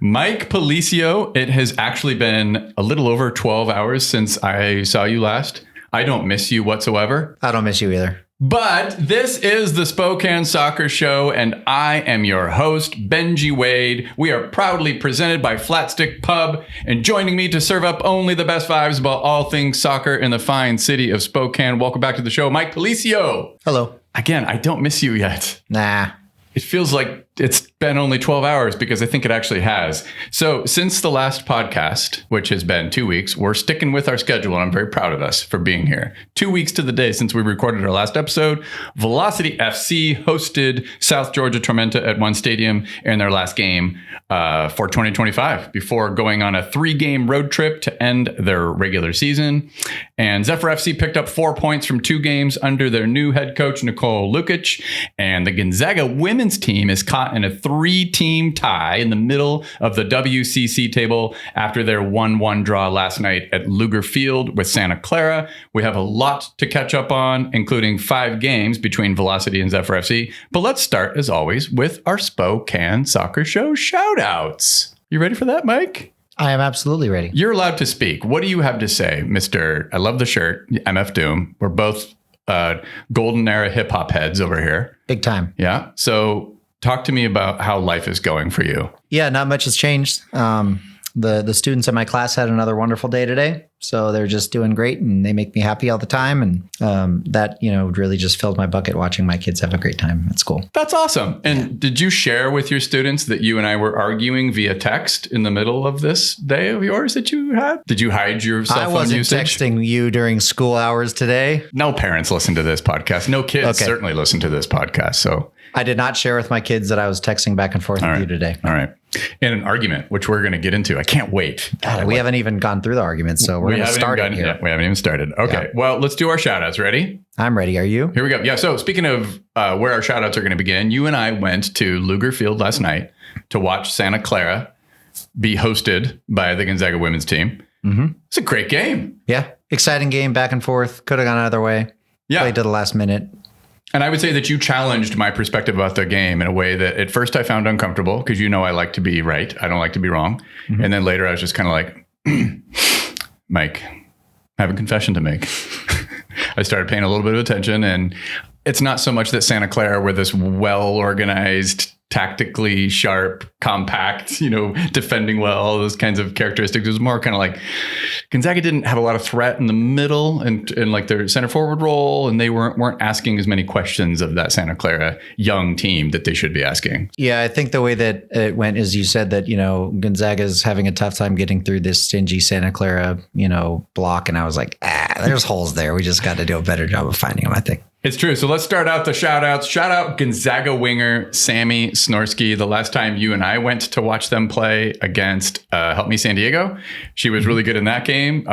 Mike Policio, it has actually been a little over 12 hours since I saw you last. I don't miss you whatsoever. I don't miss you either. But this is the Spokane Soccer Show, and I am your host, Benji Wade. We are proudly presented by Flatstick Pub, and joining me to serve up only the best vibes about all things soccer in the fine city of Spokane. Welcome back to the show, Mike Policio. Hello. Again, I don't miss you yet. Nah. It feels like it's been only 12 hours because I think it actually has. So since the last podcast, which has been 2 weeks, we're sticking with our schedule, and I'm very proud of us for being here. 2 weeks to the day since we recorded our last episode. Velocity FC hosted South Georgia Tormenta at One Stadium in their last game for 2025 before going on a 3-game road trip to end their regular season. And Zephyr FC picked up 4 points from 2 games under their new head coach, Nicole Lukic. And the Gonzaga women's team is caught in a 3-team tie in the middle of the WCC table after their 1-1 draw last night at Luger Field with Santa Clara. We have a lot to catch up on, including 5 games between Velocity and Zephyr FC. But let's start, as always, with our Spokane Soccer Show shoutouts. You ready for that, Mike? I am absolutely ready. You're allowed to speak. What do you have to say, Mr. I love the shirt, MF Doom? We're both golden era hip hop heads over here. Big time. Yeah. So talk to me about how life is going for you. Yeah, not much has changed. The students in my class had another wonderful day today. So they're just doing great, and they make me happy all the time. And that, really just filled my bucket watching my kids have a great time at school. That's awesome. And Did you share with your students that you and I were arguing via text in the middle of this day of yours that you had? Did you hide your cell phone usage? I wasn't texting you during school hours today. No parents listen to this podcast. No kids certainly listen to this podcast. So I did not share with my kids that I was texting back and forth with you today. All right. In an argument, which we're going to get into. I can't wait. God, we haven't even gone through the argument, so we're going to start it here. Yeah, we haven't even started. Okay. Yeah. Well, let's do our shout outs. Ready? I'm ready. Are you? Here we go. Yeah. So speaking of where our shout outs are going to begin, you and I went to Luger Field last night to watch Santa Clara be hosted by the Gonzaga women's team. Mm-hmm. It's a great game. Yeah. Exciting game, back and forth. Could have gone either way. Yeah. Played to the last minute. And I would say that you challenged my perspective about the game in a way that at first I found uncomfortable because I like to be right. I don't like to be wrong. Mm-hmm. And then later I was just kind of like, Mike, I have a confession to make. I started paying a little bit of attention, and it's not so much that Santa Clara were this well-organized, tactically sharp, compact, defending well, all those kinds of characteristics. It was more kind of like Gonzaga didn't have a lot of threat in the middle and like their center forward role, and they weren't asking as many questions of that Santa Clara young team that they should be asking. Yeah, I think the way that it went is you said that, Gonzaga's having a tough time getting through this stingy Santa Clara, block. And I was like, there's holes there. We just got to do a better job of finding them, I think. It's true. So let's start out the shout outs. Shout out Gonzaga winger Sammy Snorsky. The last time you and I went to watch them play against Help Me San Diego, she was really good in that game.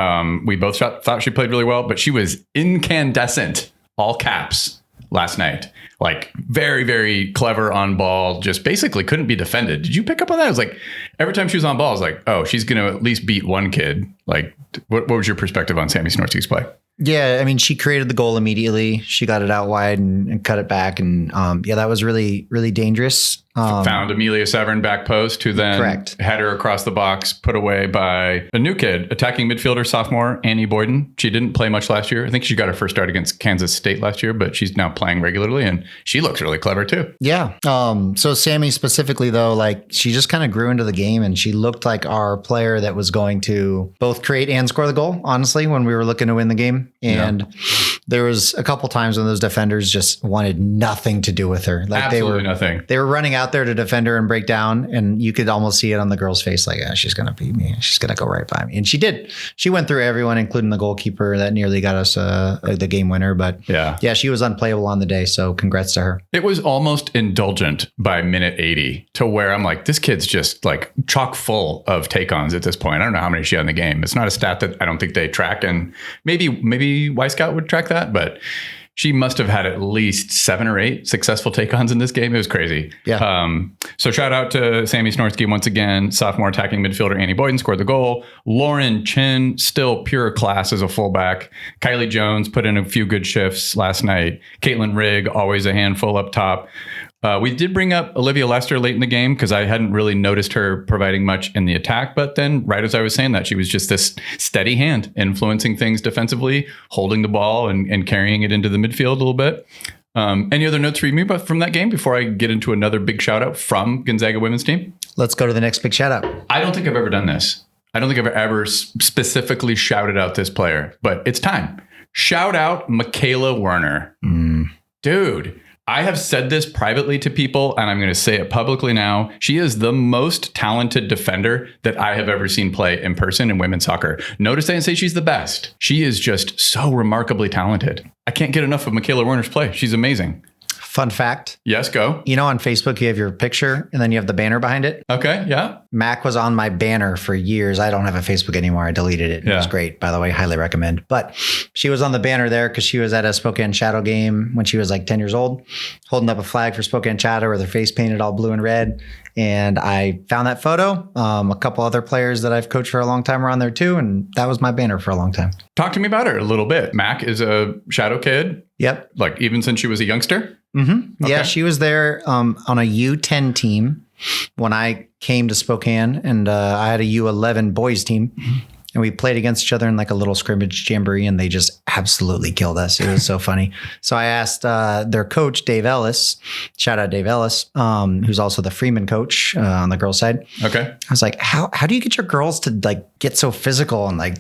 We both thought she played really well, but she was incandescent, all caps, last night. Like very, very clever on ball, just basically couldn't be defended. Did you pick up on that? It was like every time she was on ball, I was like, oh, she's going to at least beat one kid. Like, what was your perspective on Sammy Snorsky's play? Yeah, I mean, she created the goal immediately. She got it out wide and cut it back. And that was really, really dangerous. Found Amelia Severn back post, who then had her across the box, put away by a new kid, attacking midfielder, sophomore Annie Boyden. She didn't play much last year. I think she got her first start against Kansas State last year, but she's now playing regularly, and she looks really clever too. Yeah. So Sammy specifically, though, like she just kind of grew into the game, and she looked like our player that was going to both create and score the goal, honestly, when we were looking to win the game. And there was a couple times when those defenders just wanted nothing to do with her. Like absolutely nothing. They were running out there to defend her and break down, and you could almost see it on the girl's face, like, she's going to beat me. She's going to go right by me. And she did. She went through everyone, including the goalkeeper that nearly got us the game winner. But yeah, she was unplayable on the day. So congrats to her. It was almost indulgent by minute 80 to where I'm like, this kid's just like chock full of take-ons at this point. I don't know how many she had in the game. It's not a stat that I don't think they track, and maybe Y Scout would track that, but she must have had at least 7 or 8 successful take-ons in this game. It was crazy. Yeah. So shout out to Sammy Snorsky once again. Sophomore attacking midfielder Annie Boyden scored the goal. Lauren Chin, still pure class as a fullback. Kylie Jones put in a few good shifts last night. Caitlin Rigg, always a handful up top. We did bring up Olivia Lester late in the game because I hadn't really noticed her providing much in the attack. But then right as I was saying that, she was just this steady hand influencing things defensively, holding the ball and carrying it into the midfield a little bit. Any other notes for me from that game before I get into another big shout out from Gonzaga women's team? Let's go to the next big shout out. I don't think I've ever done this. I don't think I've ever specifically shouted out this player, but it's time. Shout out Michaela Werner. Dude, I have said this privately to people, and I'm going to say it publicly now. She is the most talented defender that I have ever seen play in person in women's soccer. Notice I didn't say she's the best. She is just so remarkably talented. I can't get enough of Michaela Werner's play. She's amazing. Fun fact. Yes, go. You know, on Facebook, you have your picture and then you have the banner behind it. Okay, yeah. Mac was on my banner for years. I don't have a Facebook anymore. I deleted it. It was great, by the way. Highly recommend. But she was on the banner there because she was at a Spokane Shadow game when she was like 10 years old, holding up a flag for Spokane Shadow with her face painted all blue and red. And I found that photo. A couple other players that I've coached for a long time were on there too. And that was my banner for a long time. Talk to me about her a little bit. Mac is a Shadow kid. Yep. Like even since she was a youngster? Mm-hmm. Okay. Yeah, she was there on a U10 team when I came to Spokane, and I had a U11 boys team. And we played against each other in like a little scrimmage jamboree, and they just absolutely killed us. It was so funny. So I asked their coach, Dave Ellis, shout out Dave Ellis, who's also the Freeman coach on the girls' side. Okay. I was like, how do you get your girls to like get so physical and like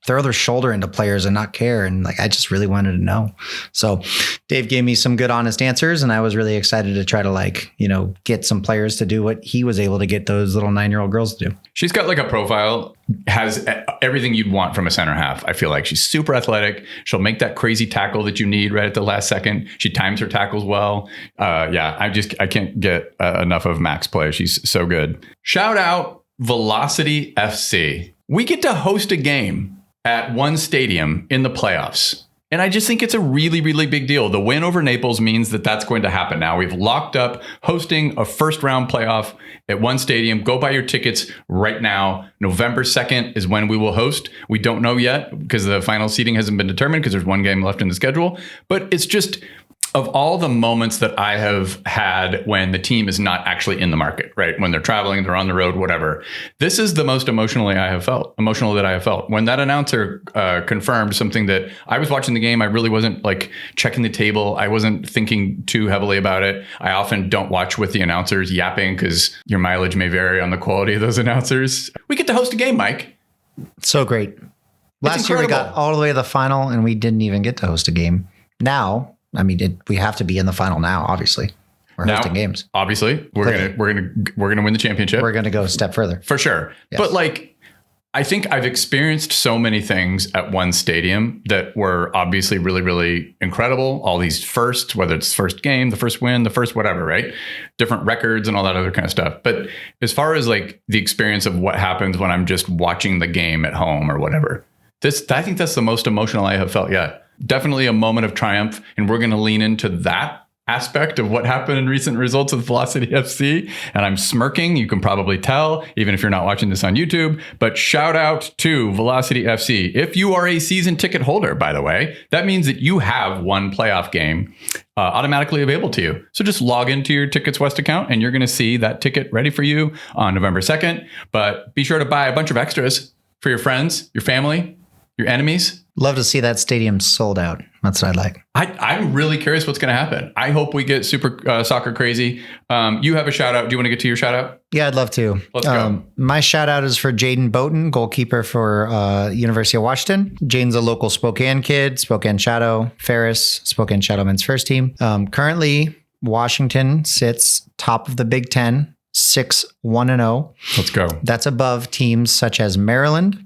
throw their shoulder into players and not care? And like, I just really wanted to know. So Dave gave me some good, honest answers. And I was really excited to try to like, you know, get some players to do what he was able to get those little 9-year-old girls to do. She's got like a profile, has everything you'd want from a center half. I feel like she's super athletic. She'll make that crazy tackle that you need right at the last second. She times her tackles well. I can't get enough of Mac's play. She's so good. Shout out Velocity FC. We get to host a game at one stadium in the playoffs. And I just think it's a really, really big deal. The win over Naples means that that's going to happen now. We've locked up hosting a first round playoff at one stadium. Go buy your tickets right now. November 2nd is when we will host. We don't know yet because the final seating hasn't been determined because there's one game left in the schedule. But it's just, of all the moments that I have had when the team is not actually in the market, right? When they're traveling, they're on the road, whatever. This is the most emotional that I have felt. When that announcer confirmed something that I was watching the game, I really wasn't like checking the table. I wasn't thinking too heavily about it. I often don't watch with the announcers yapping because your mileage may vary on the quality of those announcers. We get to host a game, Mike. So great. Last year we got all the way to the final and we didn't even get to host a game. Now, I mean, we have to be in the final now. Obviously, we're hosting games. Obviously, we're gonna win the championship. We're gonna go a step further for sure. Yes. But like, I think I've experienced so many things at one stadium that were obviously really, really incredible. All these firsts, whether it's first game, the first win, the first whatever, right? Different records and all that other kind of stuff. But as far as like the experience of what happens when I'm just watching the game at home or whatever, I think that's the most emotional I have felt yet. Definitely a moment of triumph, and we're going to lean into that aspect of what happened in recent results with Velocity FC. And I'm smirking. You can probably tell, even if you're not watching this on YouTube. But shout out to Velocity FC. If you are a season ticket holder, by the way, that means that you have one playoff game automatically available to you. So just log into your Tickets West account, and you're going to see that ticket ready for you on November 2nd. But be sure to buy a bunch of extras for your friends, your family, your enemies. Love to see that stadium sold out. That's what I'd like. I'm really curious what's going to happen. I hope we get super soccer crazy. You have a shout out. Do you want to get to your shout out? Yeah, I'd love to. Let's go. My shout out is for Jadon Bowton, goalkeeper for University of Washington. Jadon's a local Spokane kid, Spokane Shadow, Ferris, Spokane Shadow men's first team. Currently, Washington sits top of the Big Ten, 6-1-0. Let's go. That's above teams such as Maryland,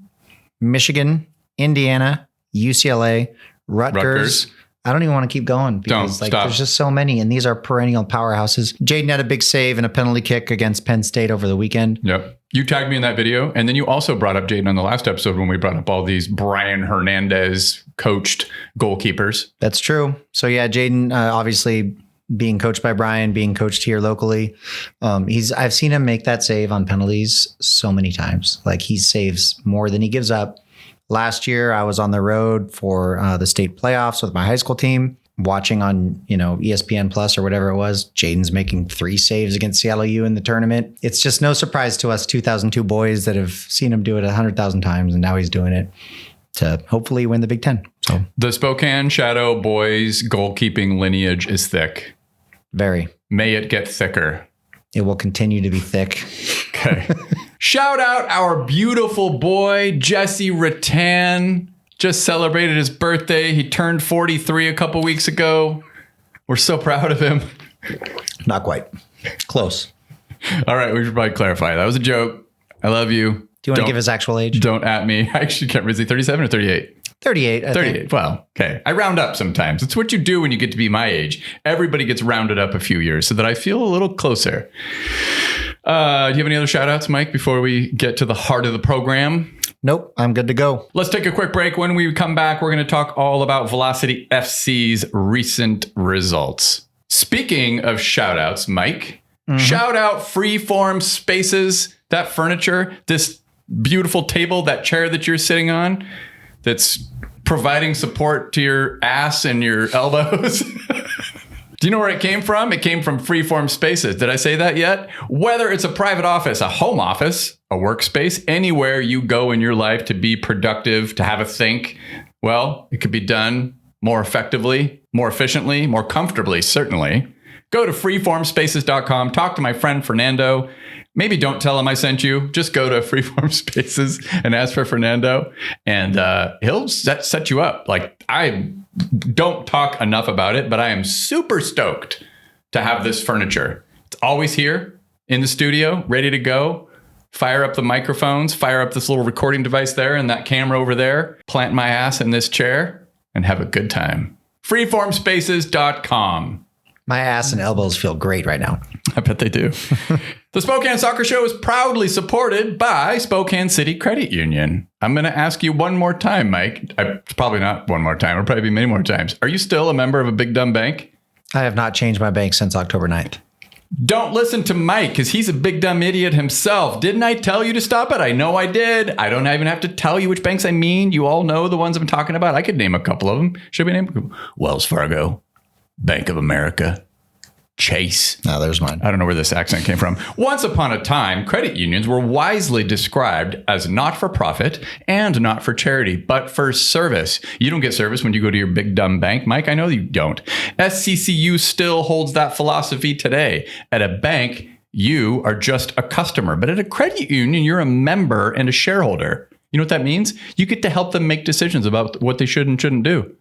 Michigan, Indiana, UCLA, Rutgers. I don't even want to keep going because there's just so many, and these are perennial powerhouses. Jadon had a big save and a penalty kick against Penn State over the weekend. Yep. You tagged me in that video, and then you also brought up Jadon on the last episode when we brought up all these Brian Hernandez coached goalkeepers. That's true. So yeah, Jadon obviously being coached by Brian, being coached here locally. I've seen him make that save on penalties so many times. Like he saves more than he gives up. Last year, I was on the road for the state playoffs with my high school team. watching on, ESPN Plus or whatever it was, Jadon's making 3 saves against Seattle U in the tournament. It's just no surprise to us 2002 boys that have seen him do it 100,000 times, and now he's doing it to hopefully win the Big Ten. So the Spokane Shadow boys goalkeeping lineage is thick. Very. May it get thicker. It will continue to be thick. Okay. Shout out our beautiful boy, Jesse Retan. Just celebrated his birthday. He turned 43 a couple weeks ago. We're so proud of him. Not quite. Close. All right. We should probably clarify. That was a joke. I love you. Do you want to give his actual age? Don't at me. I actually can't remember. Is he 37 or 38? 38. 38. Well, okay. I round up sometimes. It's what you do when you get to be my age. Everybody gets rounded up a few years so that I feel a little closer. Do you have any other shout outs, Mike, before we get to the heart of the program? Nope. I'm good to go. Let's take a quick break. When we come back, we're going to talk all about Velocity FC's recent results. Speaking of shout outs, Mike, shout out Freeform Spaces, that furniture, this beautiful table, that chair that you're sitting on that's providing support to your ass and your elbows. Do you know where it came from? It came from Freeform Spaces. Did I say that yet? Whether it's a private office, a home office, a workspace, anywhere you go in your life to be productive, to have a think, well, it could be done more effectively, more efficiently, more comfortably, certainly. Go to freeformspaces.com. Talk to my friend Fernando. Maybe don't tell him I sent you. Just go to Freeform Spaces and ask for Fernando, and he'll set you up. Like, I don't talk enough about it, but I am super stoked to have this furniture. It's always here in the studio, ready to go. Fire up the microphones, fire up this little recording device there and that camera over there, plant my ass in this chair, and have a good time. Freeformspaces.com. My ass and elbows feel great right now. I bet they do. The Spokane Soccer Show is proudly supported by Spokane City Credit Union. I'm going to ask you one more time, Mike. Probably not one more time. It'll probably be many more times. Are you still a member of a big dumb bank? I have not changed my bank since October 9th. Don't listen to Mike because he's a big dumb idiot himself. Didn't I tell you to stop it? I know I did. I don't even have to tell you which banks I mean. You all know the ones I'm talking about. I could name a couple of them. Should we name Wells Fargo, Bank of America, Chase. No, there's mine. I don't know where this accent came from. Once upon a time, credit unions were wisely described as not for profit and not for charity, but for service. You don't get service when you go to your big dumb bank, Mike. I know you don't. SCCU still holds that philosophy today. At a bank, you are just a customer, but at a credit union, you're a member and a shareholder. You know what that means? You get to help them make decisions about what they should and shouldn't do.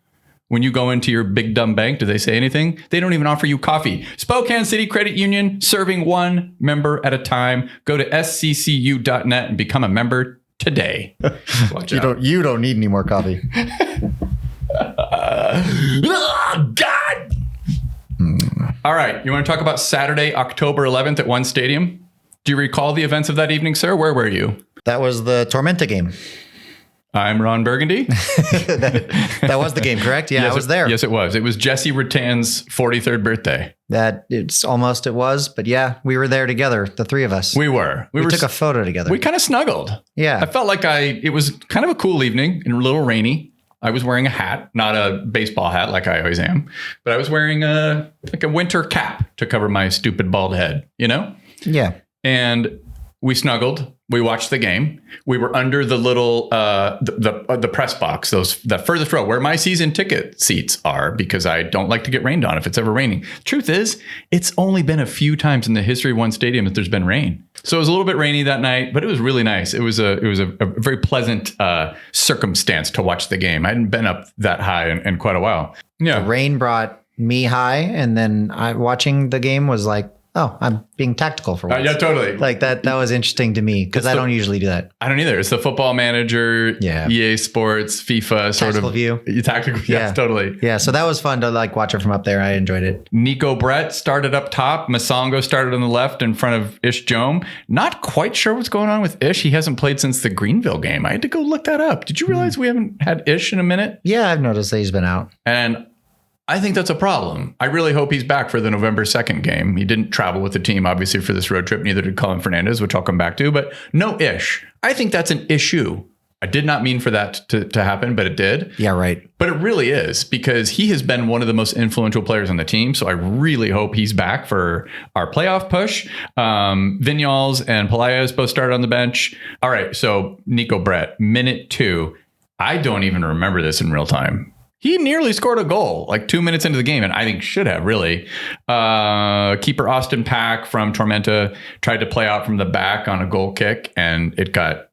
When you go into your big dumb bank, do they say anything? They don't even offer you coffee. Spokane City Credit Union, serving one member at a time. Go to sccu.net and become a member today. Watch out. You don't need any more coffee. Oh, God. All right. You want to talk about Saturday, October 11th at One Stadium? Do you recall the events of that evening, sir? Where were you? That was the Tormenta game. I'm Ron Burgundy. that was the game, correct? Yeah, yes, I was there. Yes, it was. It was Jesse Retan's 43rd birthday. It was, but yeah, we were there together, the three of us. We were. We took a photo together. We kind of snuggled. Yeah. I felt like it was kind of a cool evening and a little rainy. I was wearing a hat, not a baseball hat like I always am, but I was wearing a winter cap to cover my stupid bald head, you know? Yeah. And we snuggled. We watched the game. We were under the little the press box, the furthest row where my season ticket seats are, because I don't like to get rained on if it's ever raining. Truth is, it's only been a few times in the history of one stadium that there's been rain. So it was a little bit rainy that night, but it was really nice. It was a very pleasant circumstance to watch the game. I hadn't been up that high in quite a while. Yeah, the rain brought me high, and then watching the game was like, oh, I'm being tactical for once. Yeah, totally. Like that was interesting to me because I don't usually do that. I don't either. It's the Football Manager, EA Sports, FIFA tactical view. Tactical, yes, totally. Yeah, so that was fun to watch it from up there. I enjoyed it. Nico Brett started up top. Masongo started on the left in front of Ish Jome. Not quite sure what's going on with Ish. He hasn't played since the Greenville game. I had to go look that up. Did you realize we haven't had Ish in a minute? Yeah, I've noticed that he's been out. And I think that's a problem. I really hope he's back for the November 2nd game. He didn't travel with the team, obviously, for this road trip. Neither did Colin Fernandez, which I'll come back to. But no Ish. I think that's an issue I did not mean for that to happen, but it did. Yeah, right. But it really is, because he has been one of the most influential players on the team. So I really hope he's back for our playoff push. Vinyals and Pelaez both started on the bench. All right. So Nico Brett, minute 2. I don't even remember this in real time. He nearly scored a goal like 2 minutes into the game, and I think should have, really. Keeper Austin Pack from Tormenta tried to play out from the back on a goal kick, and it got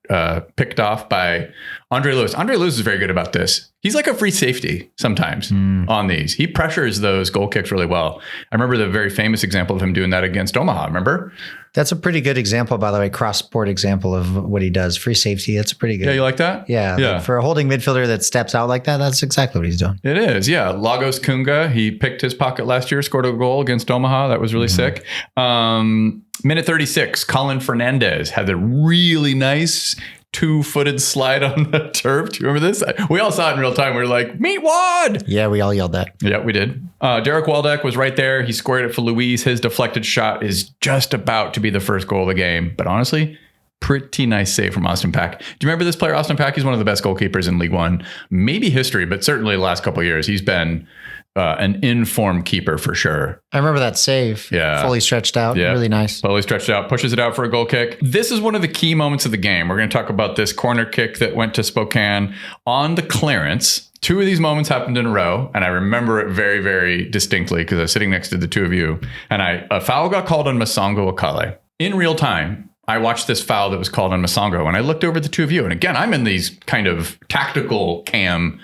picked off by Andre Lewis. Andre Lewis is very good about this. He's like a free safety sometimes on these. He pressures those goal kicks really well. I remember the very famous example of him doing that against Omaha, remember? That's a pretty good example, by the way, cross-sport example of what he does. Free safety, that's pretty good. Yeah, you like that? Yeah. Like for a holding midfielder that steps out like that, that's exactly what he's doing. It is, yeah. Lagos Kunga, he picked his pocket last year, scored a goal against Omaha. That was really sick. Minute 36, Colin Fernandez had a really nice 2-footed slide on the turf. Do you remember this? We all saw it in real time. We were like, meet Wad. Yeah, we all yelled that. Yeah, we did. Derek Waldeck was right there. He squared it for Luis. His deflected shot is just about to be the first goal of the game. But honestly, pretty nice save from Austin Pack. Do you remember this player, Austin Pack? He's one of the best goalkeepers in League One. Maybe history, but certainly the last couple of years. He's been an informed keeper for sure. I remember that save. Yeah. Fully stretched out. Yeah. Really nice. Fully stretched out. Pushes it out for a goal kick. This is one of the key moments of the game. We're going to talk about this corner kick that went to Spokane on the clearance. 2 of these moments happened in a row, and I remember it very, very distinctly because I was sitting next to the 2 of you, and a foul got called on Masongo Akale. In real time, I watched this foul that was called on Masongo, and I looked over at the 2 of you, and again, I'm in these kind of tactical cam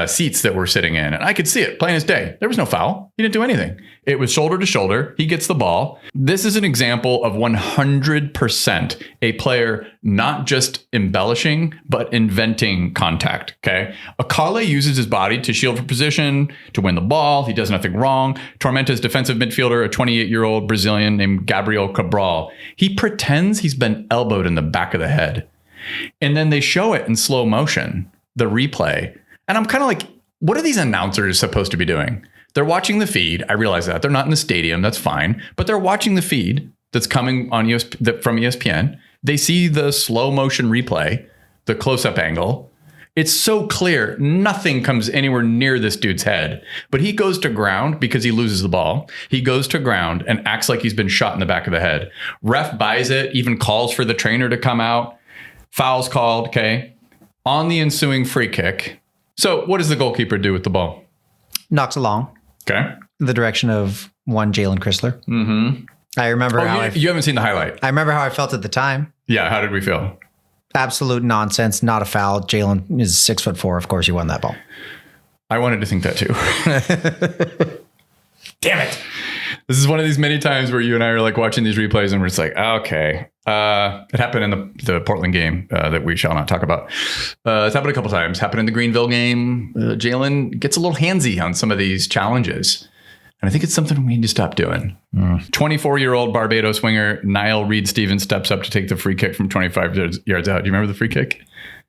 seats that we're sitting in, and I could see it plain as day. There was no foul. He didn't do anything. It was shoulder to shoulder. He gets the ball. This is an example of 100% a player not just embellishing, but inventing contact. Okay. Akale uses his body to shield for position, to win the ball. He does nothing wrong. Tormenta's defensive midfielder, a 28-year-old Brazilian named Gabriel Cabral, he pretends he's been elbowed in the back of the head. And then they show it in slow motion, the replay. And I'm kind of like, what are these announcers supposed to be doing? They're watching the feed. I realize that. They're not in the stadium. That's fine. But they're watching the feed that's coming on from ESPN. They see the slow motion replay, the close-up angle. It's so clear. Nothing comes anywhere near this dude's head. But he goes to ground because he loses the ball. He goes to ground and acts like he's been shot in the back of the head. Ref buys it, even calls for the trainer to come out. Foul's called, okay? On the ensuing free kick. So what does the goalkeeper do with the ball? Knocks along. Okay. In the direction of one Jalen Chrysler. Mm-hmm. I remember you haven't seen the highlight. I remember how I felt at the time. Yeah. How did we feel? Absolute nonsense. Not a foul. Jalen is 6'4". Of course, he won that ball. I wanted to think that too. Damn it. This is one of these many times where you and I are like watching these replays and we're just like, okay. It happened in the Portland game that we shall not talk about. It's happened a couple times. Happened in the Greenville game. Jalen gets a little handsy on some of these challenges. And I think it's something we need to stop doing. 24-year-old Barbados winger Niall Reed-Stevens steps up to take the free kick from 25 yards out. Do you remember the free kick?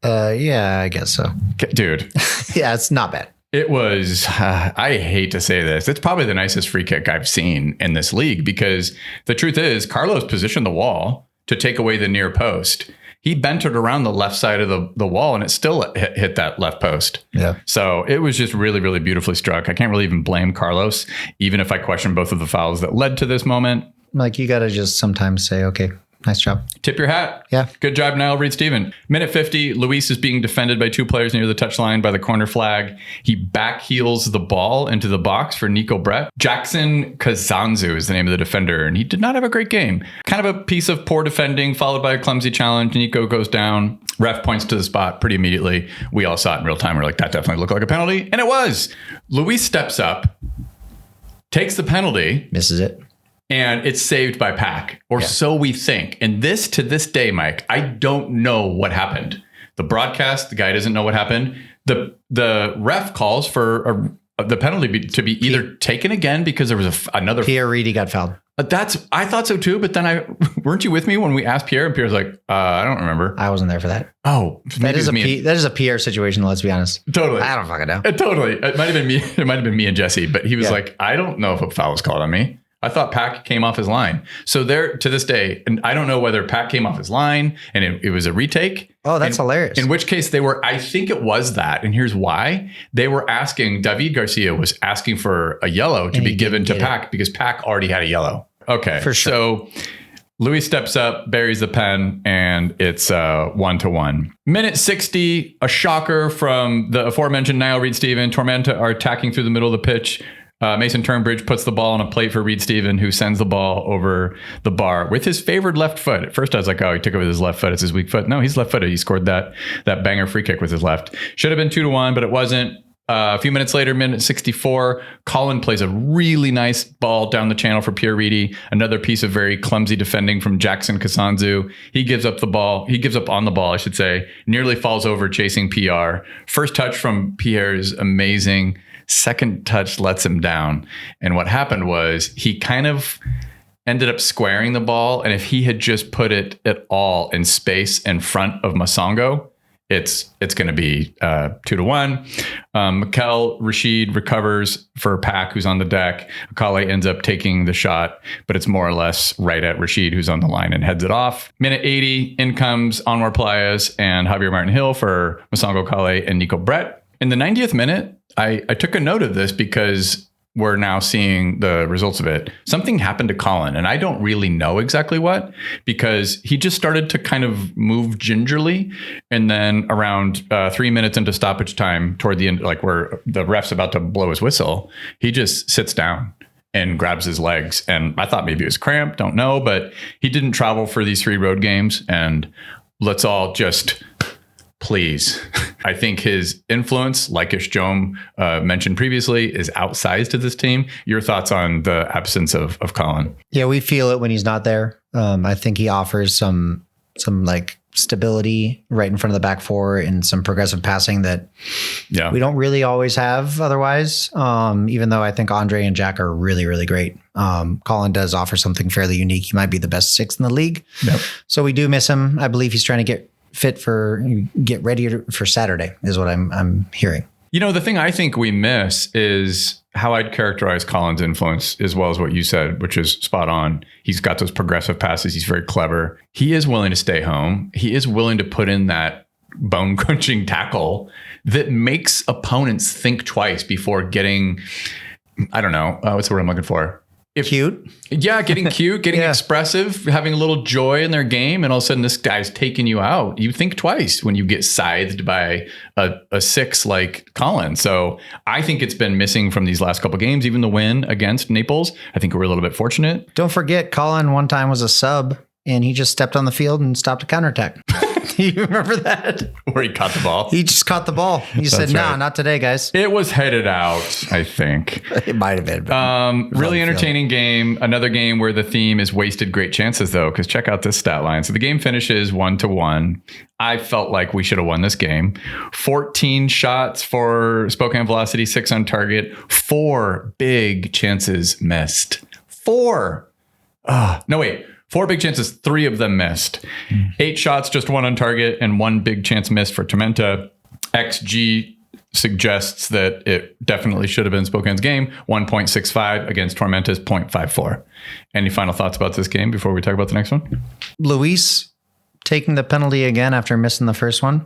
Yeah, I guess so. Dude. Yeah, it's not bad. It was, I hate to say this, it's probably the nicest free kick I've seen in this league, because the truth is Carlos positioned the wall to take away the near post. He bent it around the left side of the wall and it still hit that left post. Yeah. So it was just really, really beautifully struck. I can't really even blame Carlos, even if I question both of the fouls that led to this moment. Like, you got to just sometimes say, okay, nice job. Tip your hat. Yeah. Good job, Niall Reed-Stevens. Minute 50, Luis is being defended by 2 players near the touchline by the corner flag. He back heels the ball into the box for Nico Brett. Jackson Kazanzu is the name of the defender, and he did not have a great game. Kind of a piece of poor defending, followed by a clumsy challenge. Nico goes down. Ref points to the spot pretty immediately. We all saw it in real time. We're like, that definitely looked like a penalty. And it was. Luis steps up, takes the penalty. Misses it. And it's saved by Pack, or so we think. And this, to this day, Mike, I don't know what happened. The broadcast, the guy doesn't know what happened. The ref calls for the penalty to be either taken again because there was another. Pierre Reedy got fouled. I thought so too, but then weren't you with me when we asked Pierre? And Pierre's like, I don't remember. I wasn't there for that. Oh, that is a Pierre situation. Let's be honest. Totally. I don't fucking know. Totally. It might have been me. It might have been me and Jesse, but he was like, I don't know if a foul was called on me. I thought Pack came off his line. So there, to this day, and I don't know whether Pack came off his line and it was a retake. Oh, that's hilarious. In which case I think it was that. And here's why. They were David Garcia was asking for a yellow to be given to Pack because Pack already had a yellow. Okay. For sure. So Louis steps up, buries the pen, and it's 1-1. Minute 60, a shocker from the aforementioned Niall Reed-Steven. Tormenta are attacking through the middle of the pitch. Mason Turnbridge puts the ball on a plate for Reed-Steven, who sends the ball over the bar with his favored left foot. At first, I was like, oh, he took it with his left foot. It's his weak foot. No, he's left-footed. He scored that banger free kick with his left. Should have been 2-1, but it wasn't. A few minutes later, minute 64, Colin plays a really nice ball down the channel for Pierre Reedy. Another piece of very clumsy defending from Jackson Kasanzu. He gives up on the ball, I should say. Nearly falls over chasing PR. First touch from Pierre is amazing. Second touch lets him down. And what happened was he kind of ended up squaring the ball. And if he had just put it at all in space in front of Masongo, it's going to be 2-1. Mikel Rashid recovers for Pack, who's on the deck. Akale ends up taking the shot, but it's more or less right at Rashid, who's on the line, and heads it off. Minute 80, in comes Anwar Pelaez and Javier Martin Hill for Masongo Akale and Nico Brett. In the 90th minute, I took a note of this because we're now seeing the results of it. Something happened to Colin, and I don't really know exactly what, because he just started to kind of move gingerly. And then around 3 minutes into stoppage time, toward the end, like where the ref's about to blow his whistle, he just sits down and grabs his legs. And I thought maybe it was cramp, don't know, but he didn't travel for these 3 road games. And let's all just... please. I think his influence, like Ishjom mentioned previously, is outsized to this team. Your thoughts on the absence of Colin? Yeah, we feel it when he's not there. I think he offers some like stability right in front of the back four and some progressive passing that we don't really always have otherwise. Even though I think Andre and Jack are really, really great. Colin does offer something fairly unique. He might be the best 6 in the league. Yep. So we do miss him. I believe he's trying to get ready for Saturday is what I'm hearing. You know, the thing I think we miss is how I'd characterize Colin's influence as well as what you said, which is spot on. He's got those progressive passes. He's very clever. He is willing to stay home. He is willing to put in that bone crunching tackle that makes opponents think twice before getting, I don't know, what's the word I'm looking for? Cute? Yeah, getting cute, getting expressive, having a little joy in their game, and all of a sudden this guy's taking you out. You think twice when you get scythed by a 6 like Colin. So I think it's been missing from these last couple of games, even the win against Naples. I think we're a little bit fortunate. Don't forget, Colin one time was a sub, and he just stepped on the field and stopped a counterattack. Do you remember that? Where he caught the ball? He just caught the ball. He said, "No, not today, guys." It was headed out, I think. It might have been. Really entertaining game. Another game where the theme is wasted great chances, though, because check out this stat line. So the game finishes 1-1. I felt like we should have won this game. 14 shots for Spokane Velocity, 6 on target, 4 big chances missed. 4. No, wait. 4 big chances, 3 of them missed. 8 shots, just 1 on target, and 1 big chance missed for Tormenta. XG suggests that it definitely should have been Spokane's game. 1.65 against Tormenta's 0.54. Any final thoughts about this game before we talk about the next one? Luis taking the penalty again after missing the first one.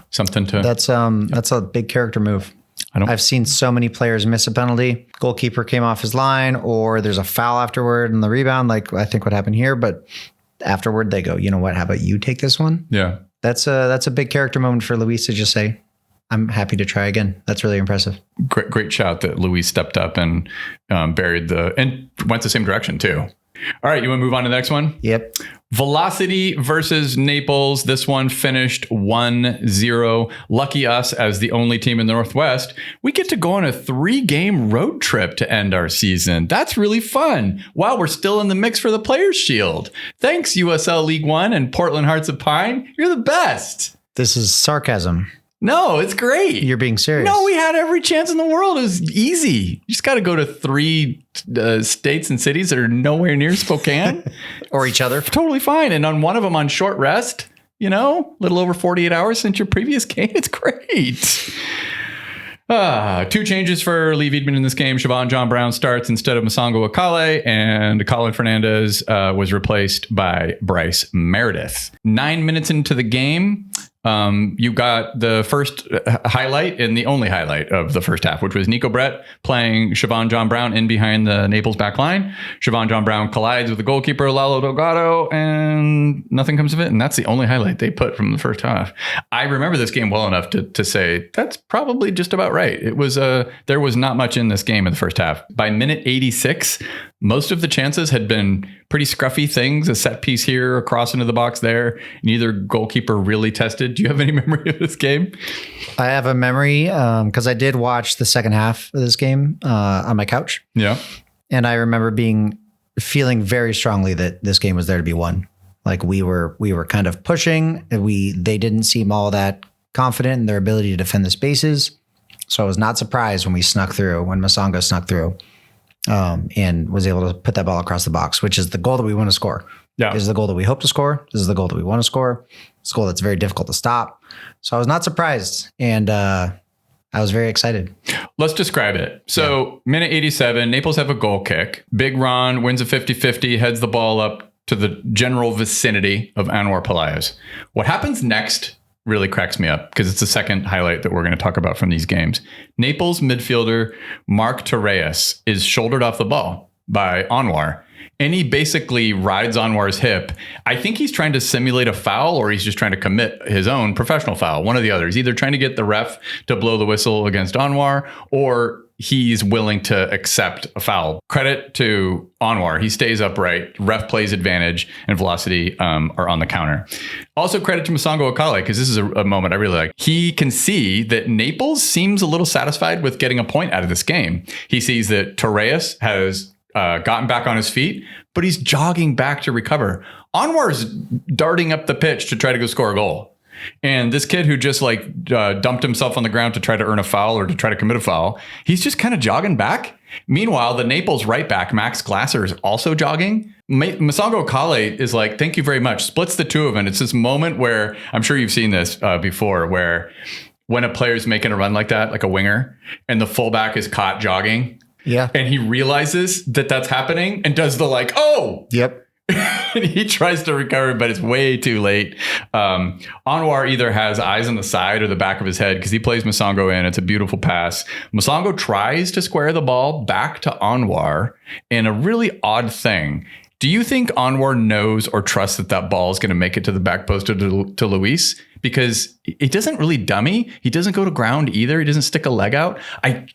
Something to... That's a big character move. I've seen so many players miss a penalty. Goalkeeper came off his line, or there's a foul afterward in the rebound, like I think what happened here. But afterward, they go, you know what? How about you take this one? Yeah, that's a big character moment for Luis to just say, "I'm happy to try again." That's really impressive. Great shout that Luis stepped up and buried and went the same direction too. All right, you want to move on to the next one? Yep. Velocity versus Naples. This one finished 1-0. Lucky us, as the only team in the Northwest, we get to go on a 3-game road trip to end our season. That's really fun. Wow, we're still in the mix for the Players' Shield. Thanks, USL League One and Portland Hearts of Pine. You're the best. This is sarcasm. No, it's great. You're being serious. No, we had every chance in the world. It was easy. You just got to go to 3 states and cities that are nowhere near Spokane. Or each other. Totally fine. And on one of them on short rest, a little over 48 hours since your previous game. It's great. Two changes for Lee Wiedemann in this game. Siobhan John Brown starts instead of Masongo Akale, and Colin Fernandez was replaced by Bryce Meredith. 9 minutes into the game, you got the first highlight and the only highlight of the first half, which was Nico Brett playing Siobhan John Brown in behind the Naples back line. Siobhan John Brown collides with the goalkeeper, Lalo Delgado, and nothing comes of it. And that's the only highlight they put from the first half. I remember this game well enough to say that's probably just about right. It was there was not much in this game in the first half. By minute 86, most of the chances had been pretty scruffy things, a set piece here, a cross into the box there. Neither goalkeeper really tested. Do you have any memory of this game? I have a memory because I did watch the second half of this game on my couch. Yeah. And I remember feeling very strongly that this game was there to be won. Like we were kind of pushing. They didn't seem all that confident in their ability to defend the spaces. So I was not surprised when Masongo snuck through. And was able to put that ball across the box, which is the goal that we want to score. Yeah. This is the goal that we hope to score. This is the goal that we want to score. It's a goal that's very difficult to stop. So I was not surprised. And I was very excited. Let's describe it. So minute 87, Naples have a goal kick. Big Ron wins a 50-50, heads the ball up to the general vicinity of Anwar Pelaez. What happens next really cracks me up because it's the second highlight that we're going to talk about from these games. Naples midfielder Mark Torres is shouldered off the ball by Anwar, and he basically rides Anwar's hip. I think he's trying to simulate a foul, or he's just trying to commit his own professional foul. One or the other. He's either trying to get the ref to blow the whistle against Anwar, or he's willing to accept a foul. Credit to Anwar. He stays upright. Ref plays advantage, and Velocity are on the counter. Also credit to Masongo Akale, because this is a moment I really like. He can see that Naples seems a little satisfied with getting a point out of this game. He sees that Torres has gotten back on his feet, but he's jogging back to recover. Anwar's darting up the pitch to try to go score a goal. And this kid who just dumped himself on the ground to try to earn a foul or to try to commit a foul, he's just kind of jogging back. Meanwhile, the Naples right back, Max Glasser, is also jogging. Masongo Akale is like, thank you very much. Splits the two of them. It's this moment where, I'm sure you've seen this before, where when a player's making a run like that, like a winger, and the fullback is caught jogging. Yeah. And he realizes that that's happening and does the oh. Yep. And he tries to recover, but it's way too late. Anwar either has eyes on the side or the back of his head because he plays Masongo in. It's a beautiful pass. Masongo tries to square the ball back to Anwar in a really odd thing. Do you think Anwar knows or trusts that ball is going to make it to the back post to Luis? Because it doesn't really dummy. He doesn't go to ground either. He doesn't stick a leg out.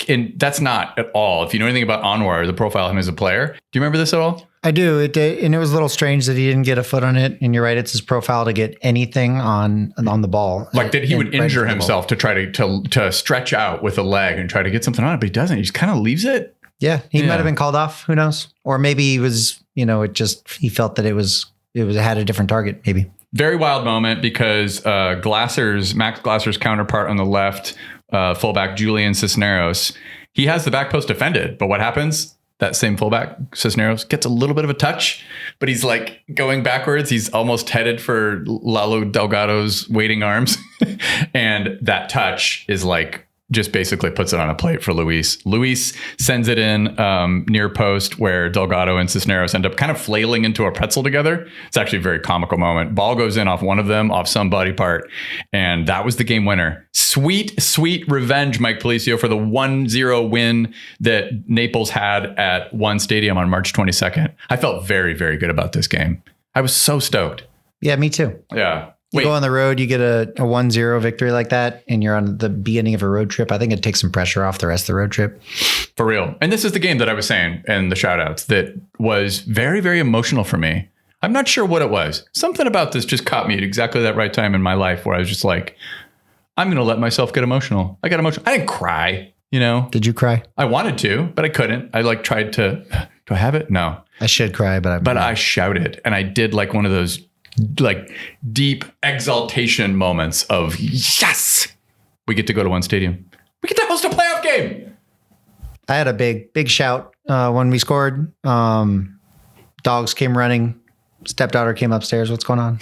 And that's not at all. If you know anything about Anwar, the profile of him as a player, do you remember this at all? I do. And it was a little strange that he didn't get a foot on it. And you're right, it's his profile to get anything on the ball. Like that he would injure himself to try to stretch out with a leg and try to get something on it, but he doesn't. He just kind of leaves it. Yeah, he might have been called off. Who knows? Or maybe he was, he felt that it had a different target, maybe. Very wild moment because Max Glasser's counterpart on the left, fullback Julian Cisneros, he has the back post defended. But what happens? That same fullback, Cisneros, gets a little bit of a touch, but he's going backwards. He's almost headed for Lalo Delgado's waiting arms. And that touch is just basically puts it on a plate for Luis. Luis sends it in near post where Delgado and Cisneros end up kind of flailing into a pretzel together. It's actually a very comical moment. Ball goes in off one of them, off some body part, and that was the game winner. Sweet, sweet revenge, Mike Policio, for the 1-0 win that Naples had at One Stadium on March 22nd. I felt very, very good about this game. I was so stoked. Yeah, me too. Yeah. You go on the road, you get a 1-0 victory like that, and you're on the beginning of a road trip. I think it takes some pressure off the rest of the road trip. For real. And this is the game that I was saying in the shoutouts that was very, very emotional for me. I'm not sure what it was. Something about this just caught me at exactly that right time in my life where I was just like, I'm going to let myself get emotional. I got emotional. I didn't cry, Did you cry? I wanted to, but I couldn't. I tried to, do I have it? No. I should cry, but I shouted, and I did one of those deep exaltation moments of yes, we get to go to One Stadium. We get to host a playoff game. I had a big shout when we scored. Dogs came running. Stepdaughter came upstairs. What's going on?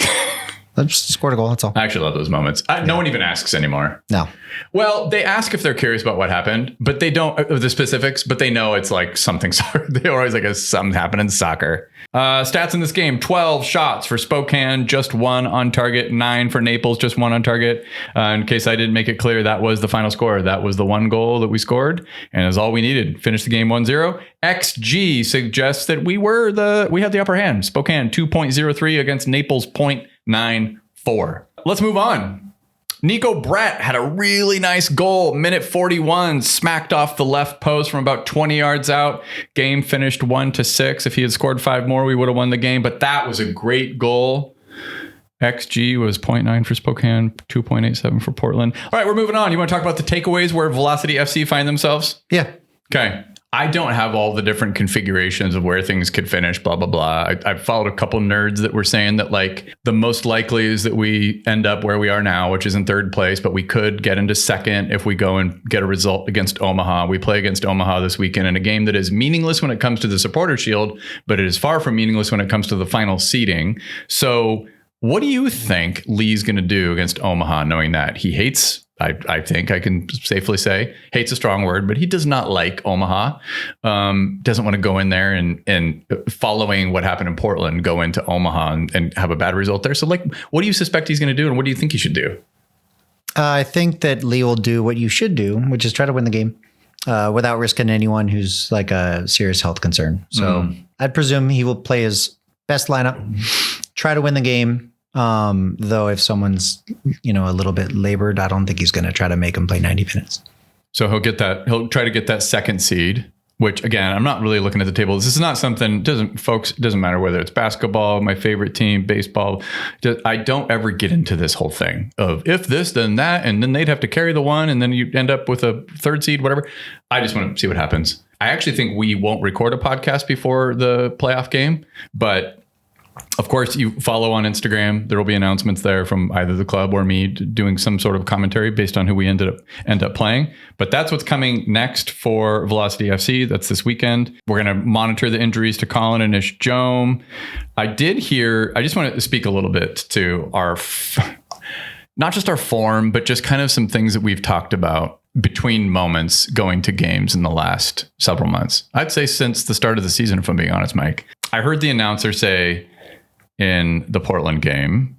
I just scored a goal. That's all. I actually love those moments. No one even asks anymore. No. Well, they ask if they're curious about what happened, but they don't the specifics, but they know it's like something. They're always like, something happened in soccer. Stats in this game: 12 shots for Spokane, just 1 on target. 9 for Naples, just 1 on target. In case I didn't make it clear, that was the final score. That was the 1 goal that we scored, and is all we needed. Finished the game 1-0. XG suggests that we had the upper hand. Spokane 2.03 against Naples 0.94. Let's move on. Nico Brett had a really nice goal. Minute 41, smacked off the left post from about 20 yards out. Game finished 1-6. If he had scored 5 more, we would have won the game. But that was a great goal. XG was 0.9 for Spokane, 2.87 for Portland. All right, we're moving on. You want to talk about the takeaways where Velocity FC find themselves? Yeah. Okay. I don't have all the different configurations of where things could finish, blah, blah, blah. I've followed a couple nerds that were saying that like the most likely is that we end up where we are now, which is in 3rd place, but we could get into 2nd if we go and get a result against Omaha. We play against Omaha this weekend in a game that is meaningless when it comes to the Supporter Shield, but it is far from meaningless when it comes to the final seeding. So what do you think Lee's going to do against Omaha, knowing that he hates, I think I can safely say, hate's a strong word, but he does not like Omaha, doesn't want to go in there and following what happened in Portland, go into Omaha and have a bad result there. So like, what do you suspect he's going to do, and what do you think he should do? I think that Lee will do what you should do, which is try to win the game without risking anyone who's like a serious health concern. So I'd presume he will play his best lineup, try to win the game. Though if someone's, a little bit labored, I don't think he's going to try to make him play 90 minutes. So he'll try to get that 2nd seed, which again, I'm not really looking at the table. This is not something, doesn't matter whether it's basketball, my favorite team, baseball. I don't ever get into this whole thing of if this, then that, and then they'd have to carry the 1 and then you end up with a 3rd seed, whatever. I just want to see what happens. I actually think we won't record a podcast before the playoff game, but of course, you follow on Instagram. There will be announcements there from either the club or me doing some sort of commentary based on who we end up playing. But that's what's coming next for Velocity FC. That's this weekend. We're going to monitor the injuries to Colin and Ish Jome. I just want to speak a little bit to our, not just our form, but just kind of some things that we've talked about between moments going to games in the last several months. I'd say since the start of the season, if I'm being honest, Mike. I heard the announcer say in the Portland game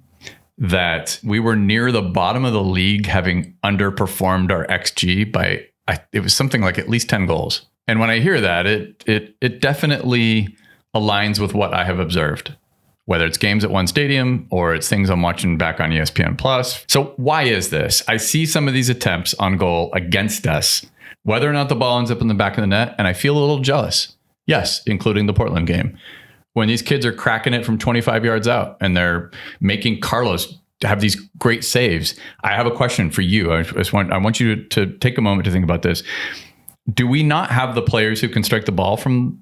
that we were near the bottom of the league, having underperformed our XG by, it was something like at least 10 goals. And when I hear that, it definitely aligns with what I have observed, whether it's games at one stadium or it's things I'm watching back on ESPN Plus. So why is this? I see some of these attempts on goal against us, whether or not the ball ends up in the back of the net, and I feel a little jealous. Yes, including the Portland game. When these kids are cracking it from 25 yards out and they're making Carlos have these great saves. I have a question for you. I want you to take a moment to think about this. Do we not have the players who can strike the ball from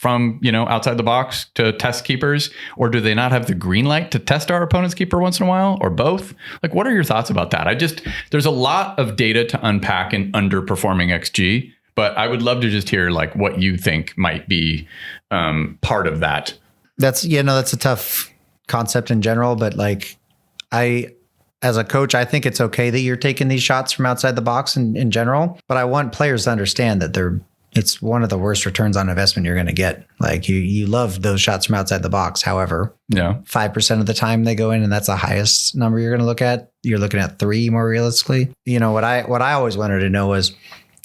outside the box to test keepers, or do they not have the green light to test our opponent's keeper once in a while, or both? Like, what are your thoughts about that? There's a lot of data to unpack in underperforming XG, but I would love to just hear like what you think might be part of that. That's a tough concept in general, but like as a coach, I think it's okay that you're taking these shots from outside the box in general, but I want players to understand that it's one of the worst returns on investment you're going to get. Like you love those shots from outside the box. However, 5% of the time they go in, and that's the highest number you're going to look at. You're looking at 3 more realistically. What I always wanted to know was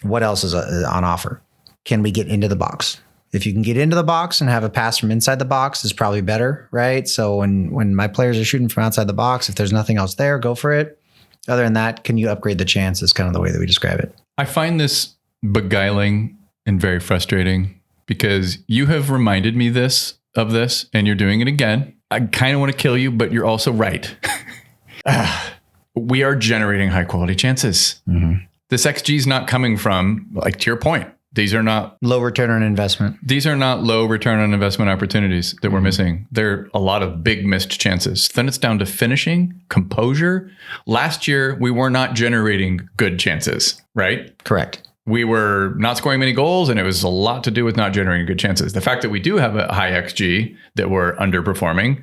what else is on offer. Can we get into the box? If you can get into the box and have a pass from inside the box is probably better, right? So when my players are shooting from outside the box, if there's nothing else there, go for it. Other than that, can you upgrade the chance is kind of the way that we describe it. I find this beguiling and very frustrating because you have reminded me of this and you're doing it again. I kind of want to kill you, but you're also right. We are generating high quality chances. Mm-hmm. This XG is not coming from, like, to your point, these are not low return on investment. These are not low return on investment opportunities that we're missing. There are a lot of big missed chances. Then it's down to finishing, composure. Last year, we were not generating good chances, right? Correct. We were not scoring many goals, and it was a lot to do with not generating good chances. The fact that we do have a high XG that we're underperforming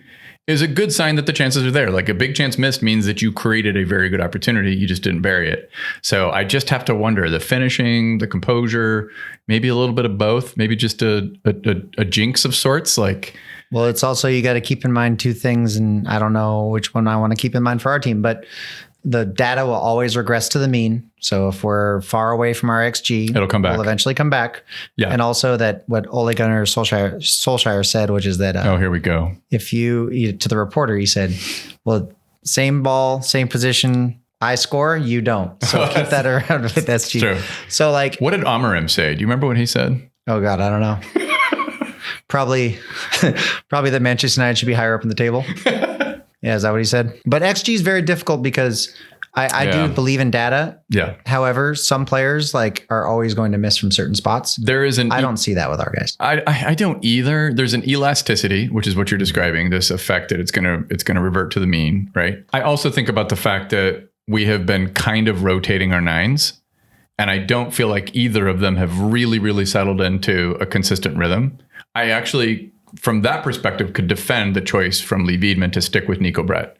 is a good sign that the chances are there. Like a big chance missed means that you created a very good opportunity. You just didn't bury it. So I just have to wonder the finishing, the composure, maybe a little bit of both, maybe just a jinx of sorts. Like, well, it's also, you got to keep in mind two things, and I don't know which one I want to keep in mind for our team, but the data will always regress to the mean. So if we're far away from our XG, it'll come back. We'll eventually come back. Yeah. And also that what Ole Gunnar Solskjaer said, which is that oh, here we go. If you to the reporter, he said, well, same ball, same position, I score, you don't. So keep that around with SG. True. So like, what did Amarim say? Do you remember what he said? Oh God, I don't know. Probably that Manchester United should be higher up in the table. Yeah, is that what he said? But XG is very difficult because I do believe in data. Yeah. However, some players like are always going to miss from certain spots. I don't see that with our guys. I don't either. There's an elasticity, which is what you're describing, this effect that it's gonna revert to the mean, right? I also think about the fact that we have been kind of rotating our nines, and I don't feel like either of them have really, really settled into a consistent rhythm. I actually, from that perspective, could defend the choice from Lee Veidman to stick with Nico Brett.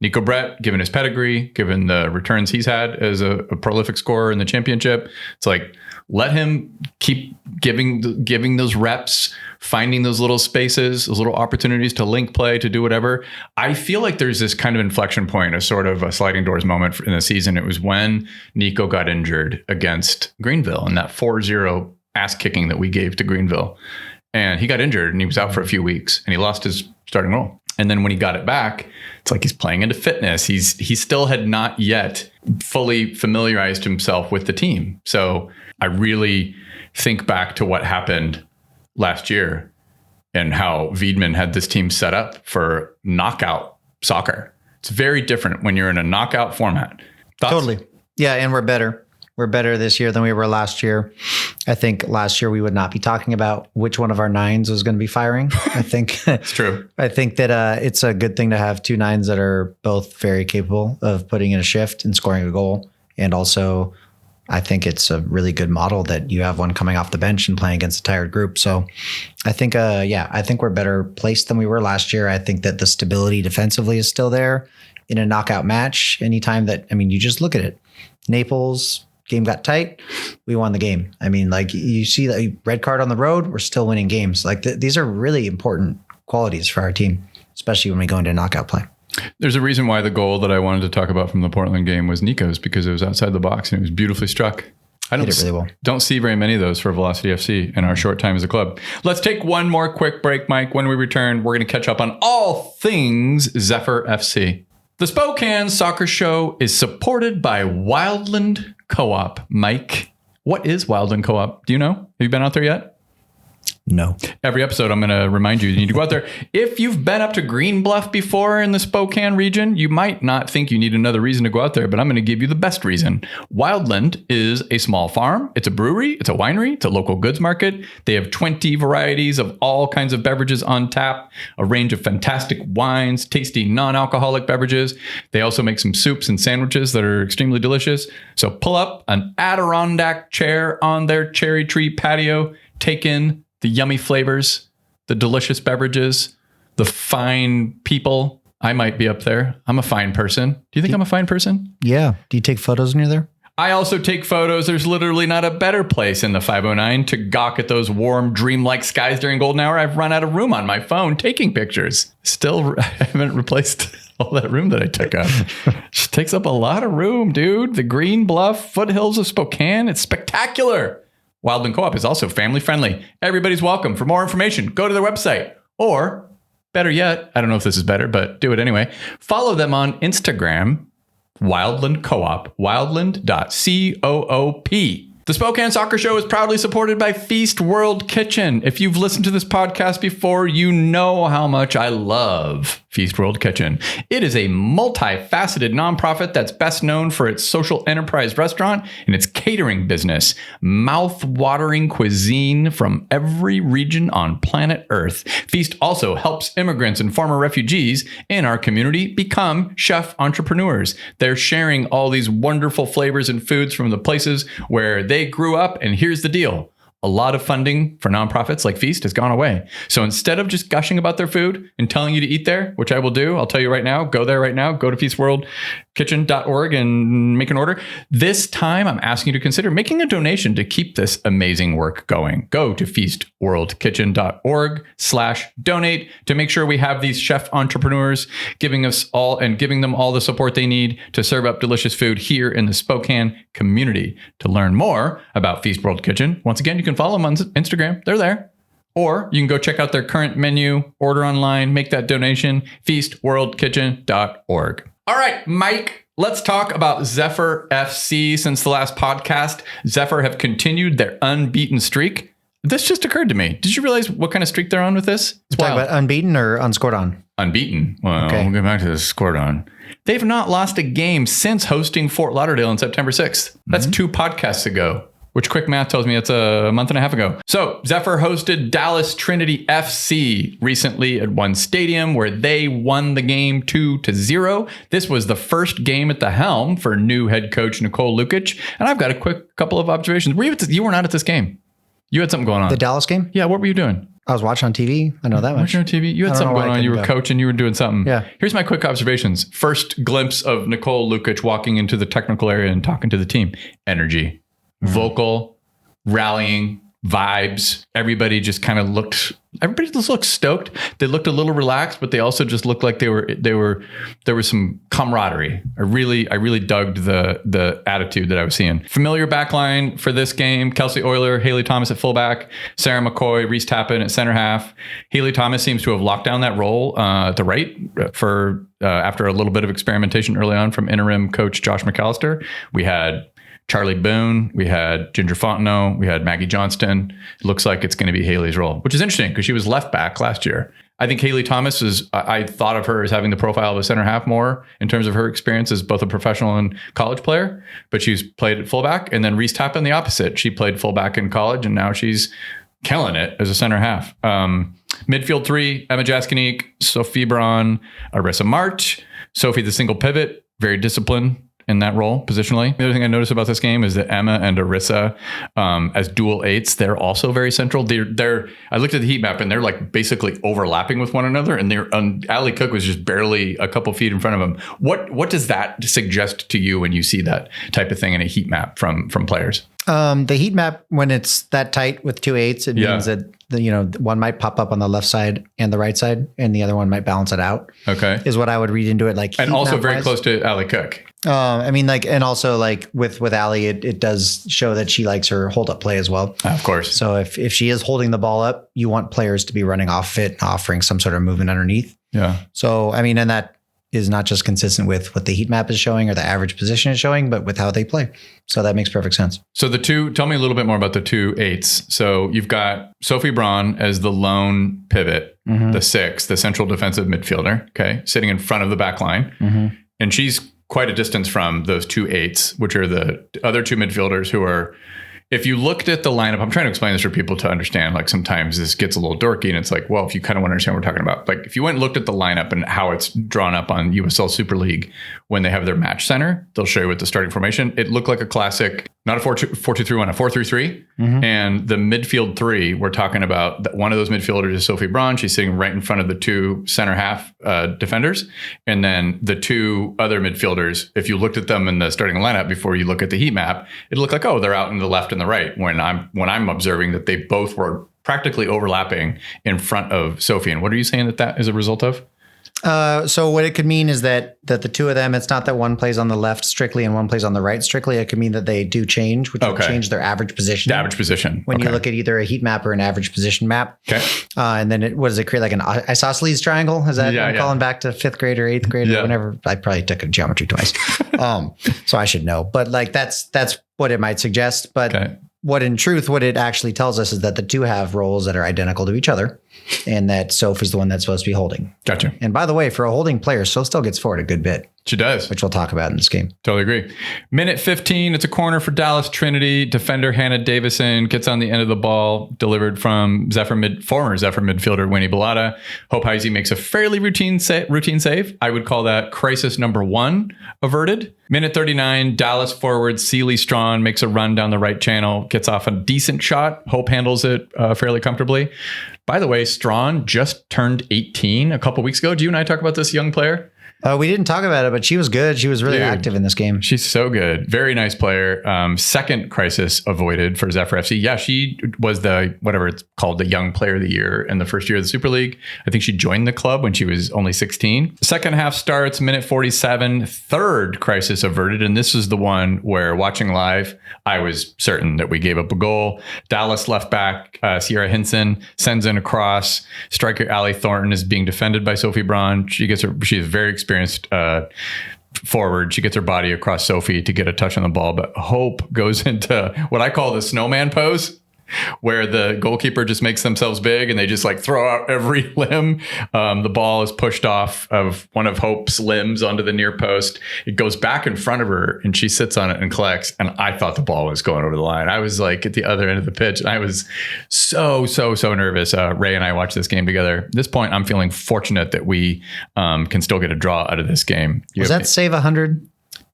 Nico Brett, given his pedigree, given the returns he's had as a prolific scorer in the championship, it's like, let him keep giving those reps, finding those little spaces, those little opportunities to link play, to do whatever. I feel like there's this kind of inflection point, a sort of a sliding doors moment in the season. It was when Nico got injured against Greenville and that 4-0 ass kicking that we gave to Greenville. And he got injured and he was out for a few weeks and he lost his starting role. And then when he got it back, it's like he's playing into fitness. He still had not yet fully familiarized himself with the team. So I really think back to what happened last year and how Veidman had this team set up for knockout soccer. It's very different when you're in a knockout format. Thoughts? Totally. Yeah, and we're better. We're better this year than we were last year. I think last year we would not be talking about which one of our nines was going to be firing. I think it's true. I think that it's a good thing to have two nines that are both very capable of putting in a shift and scoring a goal. And also, I think it's a really good model that you have one coming off the bench and playing against a tired group. So I think, I think we're better placed than we were last year. I think that the stability defensively is still there in a knockout match. Anytime that, you just look at it. Naples, game got tight, we won the game. Like you see the red card on the road, we're still winning games. Like these are really important qualities for our team, especially when we go into knockout play. There's a reason why the goal that I wanted to talk about from the Portland game was Nico's, because it was outside the box and it was beautifully struck. I don't see very many of those for Velocity FC in our short time as a club. Let's take one more quick break, Mike. When we return, we're going to catch up on all things Zephyr FC. The Spokane Soccer Show is supported by Wildland Co-op. Mike, what is Wildland Co-op? Do you know? Have you been out there yet? No. Every episode, I'm going to remind you need to go out there. If you've been up to Green Bluff before in the Spokane region, you might not think you need another reason to go out there, but I'm going to give you the best reason. Wildland is a small farm. It's a brewery. It's a winery. It's a local goods market. They have 20 varieties of all kinds of beverages on tap, a range of fantastic wines, tasty non-alcoholic beverages. They also make some soups and sandwiches that are extremely delicious. So pull up an Adirondack chair on their cherry tree patio, take in the yummy flavors, the delicious beverages, the fine people. I might be up there. I'm a fine person. Do you think I'm a fine person? Yeah. Do you take photos when you're there? I also take photos. There's literally not a better place in the 509 to gawk at those warm, dreamlike skies during golden hour. I've run out of room on my phone taking pictures. Still, I haven't replaced all that room that I took up. Just takes up a lot of room, dude. The Green Bluff foothills of Spokane. It's spectacular. Wildland Co-op is also family friendly. Everybody's welcome. For more information, go to their website. Or, better yet, I don't know if this is better, but do it anyway. Follow them on Instagram, Wildland Co-op, wildland.coop. The Spokane Soccer Show is proudly supported by Feast World Kitchen. If you've listened to this podcast before, you know how much I love Feast World Kitchen. It is a multifaceted nonprofit that's best known for its social enterprise restaurant and its catering business. Mouth-watering cuisine from every region on planet Earth. Feast also helps immigrants and former refugees in our community become chef entrepreneurs. They're sharing all these wonderful flavors and foods from the places where they grew up, and here's the deal. a lot of funding for nonprofits like Feast has gone away. So instead of just gushing about their food and telling you to eat there, which I will do, I'll tell you right now, go there right now, go to feastworldkitchen.org and make an order. This time I'm asking you to consider making a donation to keep this amazing work going. Go to feastworldkitchen.org/donate to make sure we have these chef entrepreneurs giving them all the support they need to serve up delicious food here in the Spokane community. To learn more about Feast World Kitchen, once again, you can follow them on Instagram. They're there. Or you can go check out their current menu, order online, make that donation, feastworldkitchen.org. All right, Mike, let's talk about Zephyr FC. Since the last podcast, Zephyr have continued their unbeaten streak. This just occurred to me. Did you realize what kind of streak they're on with this? It's talking about unbeaten or unscored on? Unbeaten. Well, okay. We'll get back to this scored on. They've not lost a game since hosting Fort Lauderdale on September 6th. That's 2 podcasts ago, which quick math tells me it's a month and a half ago. So Zephyr hosted Dallas Trinity FC recently at one stadium where they won the game 2-0. This was the first game at the helm for new head coach Nicole Lukic. And I've got a quick couple of observations. You were not at this game. You had something going on. The Dallas game? Yeah. What were you doing? I was watching on TV. I know that much. Watching on TV? You had something going on. You were coaching. You were doing something. Yeah. Here's my quick observations. First glimpse of Nicole Lukic walking into the technical area and talking to the team. Energy. Vocal. Rallying. Vibes. Everybody just looked stoked. They looked a little relaxed, but they also just looked like there was some camaraderie. I really dug the attitude that I was seeing. Familiar backline for this game: Kelsey Euler, Haley Thomas at fullback, Sarah McCoy, Reese Tappan at center half. Haley Thomas seems to have locked down that role at the right for after a little bit of experimentation early on from interim coach Josh McAllister. We had Charlie Boone, we had Ginger Fontenot, we had Maggie Johnston. It looks like it's going to be Haley's role, which is interesting because she was left back last year. I think Haley Thomas I thought of her as having the profile of a center half more in terms of her experience as both a professional and college player, but she's played at fullback. And then Reese Tappan, the opposite. She played fullback in college and now she's killing it as a center half. Midfield 3, Emma Jaskinik, Sophie Braun, Arissa March, Sophie the single pivot, very disciplined in that role positionally. The other thing I noticed about this game is that Emma and Arissa, as dual 8s, they're also very central. I looked at the heat map and they're like basically overlapping with one another, and Allie Cook was just barely a couple feet in front of them. What does that suggest to you when you see that type of thing in a heat map from players? The heat map, when it's that tight with 2 8s, it means that one might pop up on the left side and the right side, and the other one might balance it out. Okay, is what I would read into it. And also very close to Allie Cook. And also with Allie, it does show that she likes her hold up play as well. Of course. So if she is holding the ball up, you want players to be running off it, offering some sort of movement underneath. Yeah. So and that is not just consistent with what the heat map is showing or the average position is showing, but with how they play. So that makes perfect sense. So tell me a little bit more about the 2 8s. So you've got Sophie Braun as the lone pivot, the 6, the central defensive midfielder, okay, sitting in front of the back line. And she's quite a distance from those 2 8s, which are the other 2 midfielders who are, if you looked at the lineup, I'm trying to explain this for people to understand, like sometimes this gets a little dorky and it's like, well, if you kind of want to understand what we're talking about, like if you went and looked at the lineup and how it's drawn up on USL Super League, when they have their match center, they'll show you with the starting formation. It looked like a classic, not a 4-2-3-1, a 4-3-3. And the midfield 3, we're talking about that one of those midfielders is Sophie Braun. She's sitting right in front of the 2 center half defenders. And then the 2 other midfielders, if you looked at them in the starting lineup before you look at the heat map, it looked like, oh, they're out in the left and the right, when I'm observing that they both were practically overlapping in front of Sophie. And what are you saying that is a result of? So what it could mean is that the 2 of them, it's not that one plays on the left strictly and one plays on the right strictly. It could mean that they do change, which would change their average position. The average position. When you look at either a heat map or an average position map. Okay. And then what does it create? Like an isosceles triangle? Is that I'm calling back to 5th grade or 8th grade or whenever? I probably took a geometry twice. So I should know. But like that's what it might suggest. But what it actually tells us is that the 2 have roles that are identical to each other, and that Soph is the one that's supposed to be holding. Gotcha. And by the way, for a holding player, Soph still gets forward a good bit. She does. which we'll talk about in this game. Totally agree. Minute 15, it's a corner for Dallas Trinity. Defender Hannah Davison gets on the end of the ball, delivered from former Zephyr midfielder Winnie Bellata. Hope Heisey makes a fairly routine save. I would call that crisis number 1 averted. Minute 39, Dallas forward Celie Strawn makes a run down the right channel, gets off a decent shot. Hope handles it fairly comfortably. By the way, Strawn just turned 18 a couple weeks ago. Do you and I talk about this young player? We didn't talk about it, but she was good. She was really active in this game. She's so good. Very nice player. Second crisis avoided for Zephyr FC. Yeah, she was the, whatever it's called, the young player of the year in the first year of the Super League. I think she joined the club when she was only 16. Second half starts, minute 47, third crisis averted. And this is the one where, watching live, I was certain that we gave up a goal. Dallas left back, Sierra Hinson, sends in a cross. Striker Allie Thornton is being defended by Sophie Braun. She is very experienced forward. She gets her body across Sophie to get a touch on the ball, but Hope goes into what I call the snowman pose, where the goalkeeper just makes themselves big and they just like throw out every limb. The ball is pushed off of one of Hope's limbs onto the near post. It goes back in front of her and she sits on it and collects. And I thought the ball was going over the line. I was like at the other end of the pitch and I was so nervous. Ray and I watched this game together. At this point, I'm feeling fortunate that we can still get a draw out of this game. Was that save 100?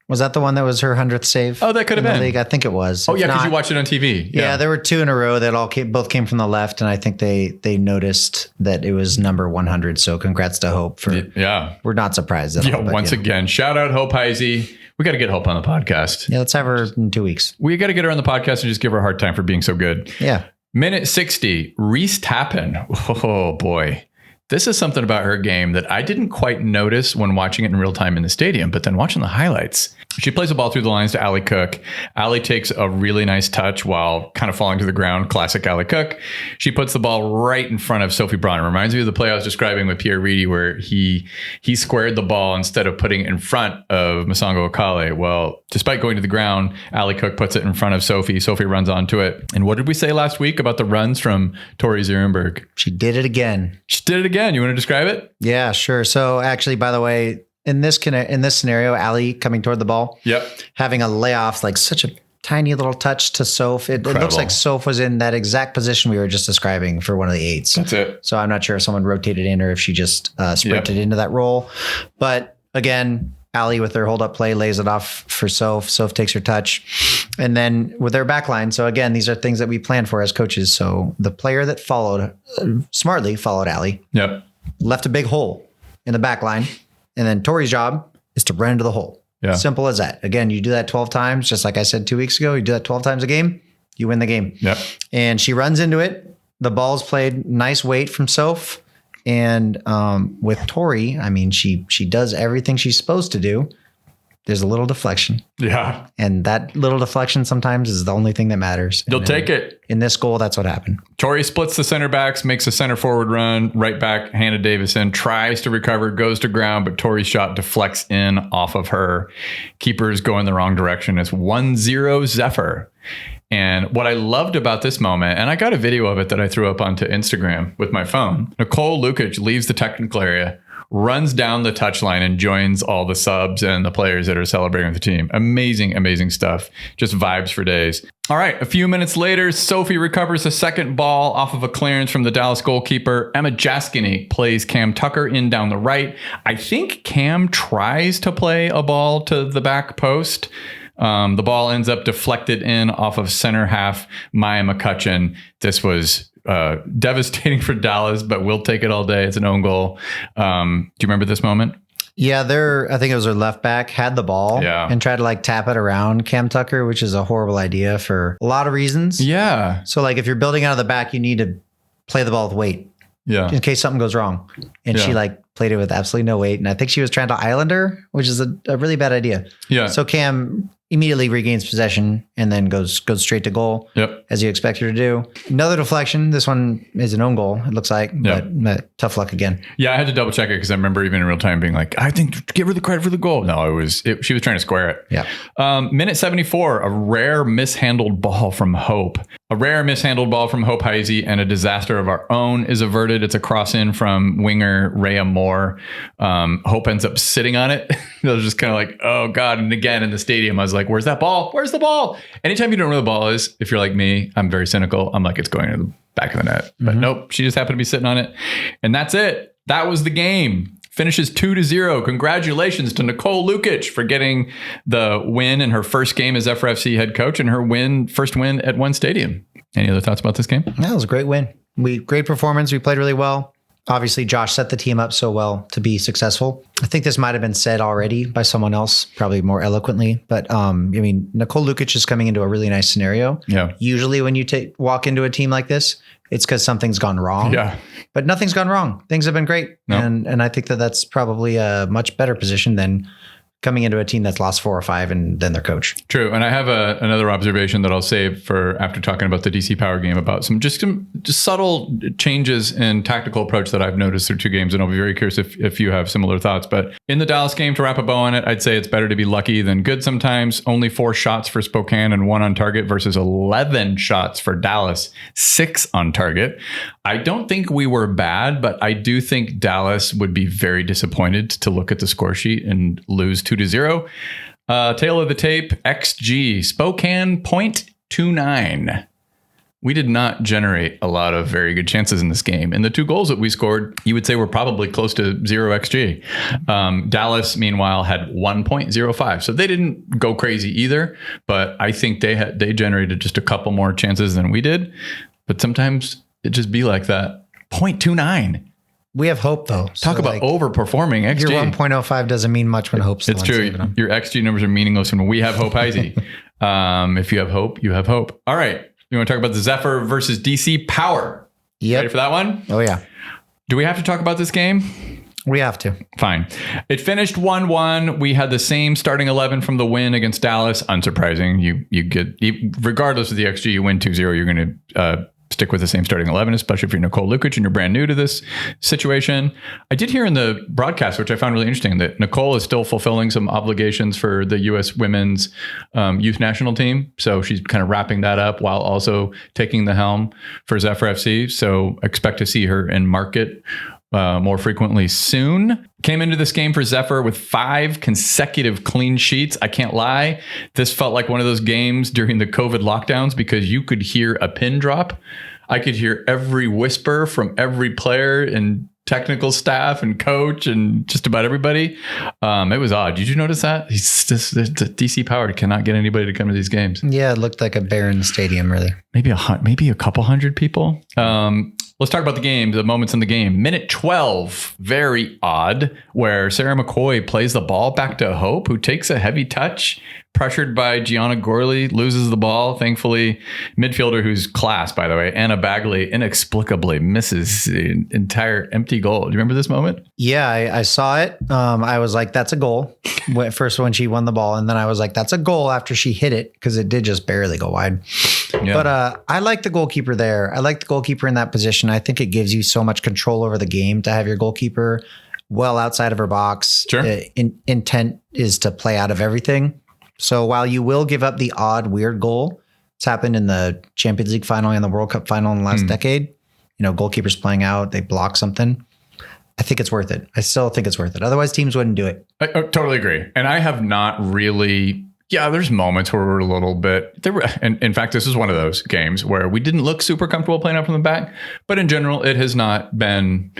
Was that the one that was her 100th save? Oh, that could have been. League? I think it was. Oh, yeah, because you watched it on TV. Yeah, there were 2 in a row that both came from the left, and I think they noticed that it was number 100. So congrats to Hope for. Yeah, we're not surprised at all. Once again, shout out Hope Heisey. We got to get Hope on the podcast. Yeah, let's have her in 2 weeks. We got to get her on the podcast and just give her a hard time for being so good. Yeah. Minute 60, Reese Tappan. Oh boy. This is something about her game that I didn't quite notice when watching it in real time in the stadium, but then watching the highlights. She plays the ball through the lines to Allie Cook. Allie takes a really nice touch while kind of falling to the ground. Classic Allie Cook. She puts the ball right in front of Sophie Braun. It reminds me of the play I was describing with Pierre Reedy, where he squared the ball instead of putting it in front of Masongo Okale. Well, despite going to the ground, Allie Cook puts it in front of Sophie. Sophie runs onto it. And what did we say last week about the runs from Tori Zierenberg? She did it again. You want to describe it? Yeah, sure. So actually, by the way, in this scenario, Allie coming toward the ball, having a layoff, like such a tiny little touch to Soph. It looks like Soph was in that exact position we were just describing for one of the 8s. That's it. So I'm not sure if someone rotated in or if she just sprinted into that role. But again, Allie with her hold up play lays it off for Soph. Soph takes her touch. And then with their back line. So again, these are things that we plan for as coaches. So the player that smartly followed Allie. Yep. Left a big hole in the back line. And then Tori's job is to run into the hole. Yeah. Simple as that. Again, you do that 12 times, just like I said 2 weeks ago. You do that 12 times a game, you win the game. Yep. And she runs into it. The ball's played, nice weight from Soph. And with Tori, I mean, she does everything she's supposed to do. There's a little deflection. Yeah. And that little deflection sometimes is the only thing that matters. You'll take it. In this goal, that's what happened. Tori splits the center backs, makes a center forward run, right back, Hannah Davison, tries to recover, goes to ground, but Tori's shot deflects in off of her. Keepers go in the wrong direction. It's 1-0 Zephyr. And what I loved about this moment, and I got a video of it that I threw up onto Instagram with my phone, Nicole Lukic leaves the technical area, runs down the touchline and joins all the subs and the players that are celebrating with the team. Amazing, amazing stuff. Just vibes for days. All right, a few minutes later, Sophie recovers a second ball off of a clearance from the Dallas goalkeeper. Emma Jaskinik plays Cam Tucker in down the right. I think Cam tries to play a ball to the back post. The ball ends up deflected in off of center half Maya McCutcheon. This was devastating for Dallas, but we'll take it all day. It's an own goal. Do you remember this moment? Yeah, I think it was her left back, had the ball and tried to like tap it around Cam Tucker, which is a horrible idea for a lot of reasons. Yeah. So like if you're building out of the back, you need to play the ball with weight. Yeah. In case something goes wrong. And she like played it with absolutely no weight. And I think she was trying to island her, which is a really bad idea. Yeah. So Cam immediately regains possession and then goes straight to goal, as you expect her to do. Another deflection. This one is an own goal, it looks like, but tough luck again. Yeah, I had to double check it because I remember even in real time being like, I think give her the credit for the goal. No, she was trying to square it. Yeah. Minute 74, a rare mishandled ball from Hope. A rare mishandled ball from Hope Heisey and a disaster of our own is averted. It's a cross in from winger Rhea Moore. more. Hope ends up sitting on it. It was just kind of like, oh God. And again, in the stadium, I was like, where's that ball? Where's the ball? Anytime you don't know where the ball is, if you're like me, I'm very cynical. I'm like, it's going to the back of the net. But nope, she just happened to be sitting on it. And that's it. That was the game. Finishes 2-0. Congratulations to Nicole Lukic for getting the win in her first game as Zephyr FC head coach and her first win at One Stadium. Any other thoughts about this game? That was a great win. Great performance. We played really well. Obviously, Josh set the team up so well to be successful. I think this might have been said already by someone else, probably more eloquently. But Nicole Lukic is coming into a really nice scenario. Yeah. Usually when you walk into a team like this, it's because something's gone wrong. Yeah. But nothing's gone wrong. Things have been great. No. And I think that's probably a much better position than coming into a team that's lost 4 or 5 and then their coach. True. And I have another observation that I'll save for after talking about the DC Power game about some subtle changes in tactical approach that I've noticed through 2 games. And I'll be very curious if you have similar thoughts. But in the Dallas game, to wrap a bow on it, I'd say it's better to be lucky than good sometimes. Only 4 shots for Spokane and 1 on target versus 11 shots for Dallas, 6 on target. I don't think we were bad, but I do think Dallas would be very disappointed to look at the score sheet and lose 2-0. Tail of the tape, XG, Spokane 0.29. We did not generate a lot of very good chances in this game. And the 2 goals that we scored, you would say were probably close to 0 XG. Dallas, meanwhile, had 1.05. So they didn't go crazy either. But I think they generated just a couple more chances than we did. But sometimes it just be like that. 0.29. We have hope, though. Talk about overperforming XG. Your 1.05 doesn't mean much when hope's the It's one true. saving them. Your XG numbers are meaningless when we have hope, Heisey. If you have hope, you have hope. All right. You want to talk about the Zephyr versus DC Power? Yep. Ready for that one? Oh, yeah. Do we have to talk about this game? We have to. Fine. It finished 1-1. We had the same starting 11 from the win against Dallas. Unsurprising. You get, regardless of the XG, you win 2-0. You're going to stick with the same starting 11, especially if you're Nicole Lukic and you're brand new to this situation. I did hear in the broadcast, which I found really interesting, that Nicole is still fulfilling some obligations for the U.S. women's youth national team. So she's kind of wrapping that up while also taking the helm for Zephyr FC. So expect to see her in market more frequently soon. Came into this game for Zephyr with 5 consecutive clean sheets. I can't lie. This felt like one of those games during the COVID lockdowns because you could hear a pin drop. I could hear every whisper from every player and technical staff and coach and just about everybody. It was odd. Did you notice that? DC Power cannot get anybody to come to these games. Yeah, it looked like a barren stadium, really. Maybe a couple hundred people. Let's talk about the game, the moments in the game. Minute 12, very odd, where Sarah McCoy plays the ball back to Hope, who takes a heavy touch, pressured by Gianna Gorley, loses the ball. Thankfully, midfielder who's class, by the way, Anna Bagley, inexplicably misses the entire empty goal. Do you remember this moment? Yeah, I saw it. I was like, that's a goal. First when she won the ball, and then I was like, that's a goal after she hit it, because it did just barely go wide. Yeah. But I like the goalkeeper there. I like the goalkeeper in that position. I think it gives you so much control over the game to have your goalkeeper well outside of her box. Sure. Intent is to play out of everything. So while you will give up the odd, weird goal, it's happened in the Champions League final and the World Cup final in the last decade. Goalkeepers playing out, they block something. I think it's worth it. I still think it's worth it. Otherwise, teams wouldn't do it. I totally agree. And I have not really... Yeah, there's moments where we're a little bit... And in fact, this is one of those games where we didn't look super comfortable playing out from the back. But in general, it's not been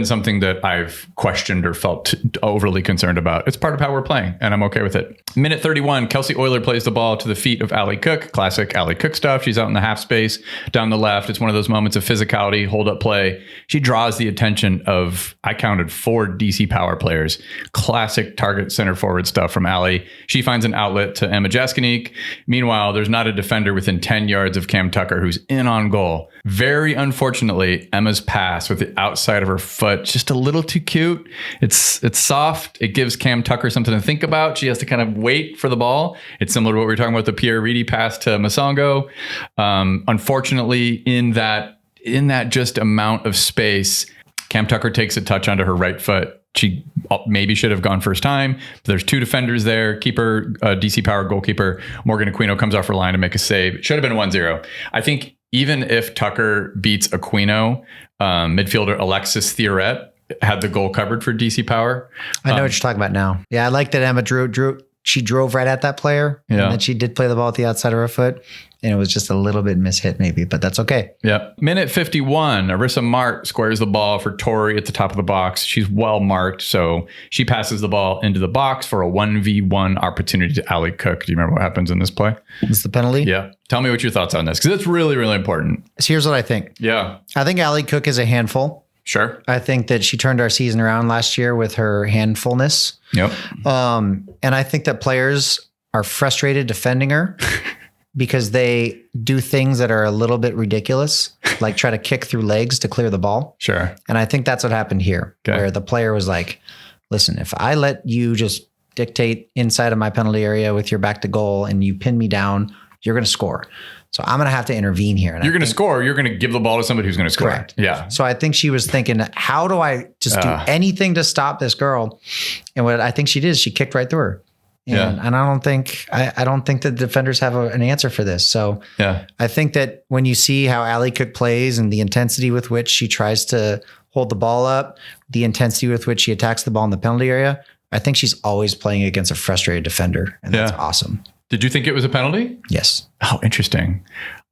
something that I've questioned or felt overly concerned about. It's part of how we're playing, and I'm okay with it. Minute 31, Kelsey Euler plays the ball to the feet of Allie Cook. Classic Allie Cook stuff. She's out in the half space down the left. It's one of those moments of physicality, hold-up play. She draws the attention of, I counted 4 DC Power players. Classic target center forward stuff from Allie. She finds an outlet to Emma Jaskinik. Meanwhile, there's not a defender within 10 yards of Cam Tucker who's in on goal. Very unfortunately, Emma's pass with the outside of her foot, just a little too cute. It's soft. It gives Cam Tucker something to think about. She has to kind of wait for the ball. It's similar to what we were talking about, the Pierre Reedy pass to Masongo. Unfortunately, in that just amount of space, Cam Tucker takes a touch onto her right foot. She maybe should have gone first time. But there's 2 defenders there. Keeper, DC Power goalkeeper, Morgan Aquino comes off her line to make a save. It should have been 1-0. I think even if Tucker beats Aquino, midfielder Alexis Thioret had the goal covered for DC Power. I know what you're talking about now. Yeah, I like that Emma she drove right at that player. Yeah. And then she did play the ball at the outside of her foot. And it was just a little bit mishit maybe, but that's okay. Yeah. Minute 51, Arissa Mart squares the ball for Tori at the top of the box. She's well marked, so she passes the ball into the box for a 1v1 opportunity to Ali Cook. Do you remember what happens in this play? It's the penalty? Yeah. Tell me what your thoughts on this, because it's really, really important. So here's what I think. Yeah. I think Ali Cook is a handful. Sure. I think that she turned our season around last year with her handfulness. Yep. And I think that players are frustrated defending her because they do things that are a little bit ridiculous, like try to kick through legs to clear the ball. Sure. And I think that's what happened here, where the player was like, listen, if I let you just dictate inside of my penalty area with your back to goal and you pin me down, you're going to score. So I'm going to have to intervene here. And you're going to score. You're going to give the ball to somebody who's going to score. Correct. Yeah. So I think she was thinking, how do I just do anything to stop this girl? And what I think she did is she kicked right through her. And I don't think the defenders have an answer for this. So I think that when you see how Ali Cook plays and the intensity with which she tries to hold the ball up, the intensity with which she attacks the ball in the penalty area, I think she's always playing against a frustrated defender. And that's awesome. Did you think it was a penalty? Yes. Oh, interesting.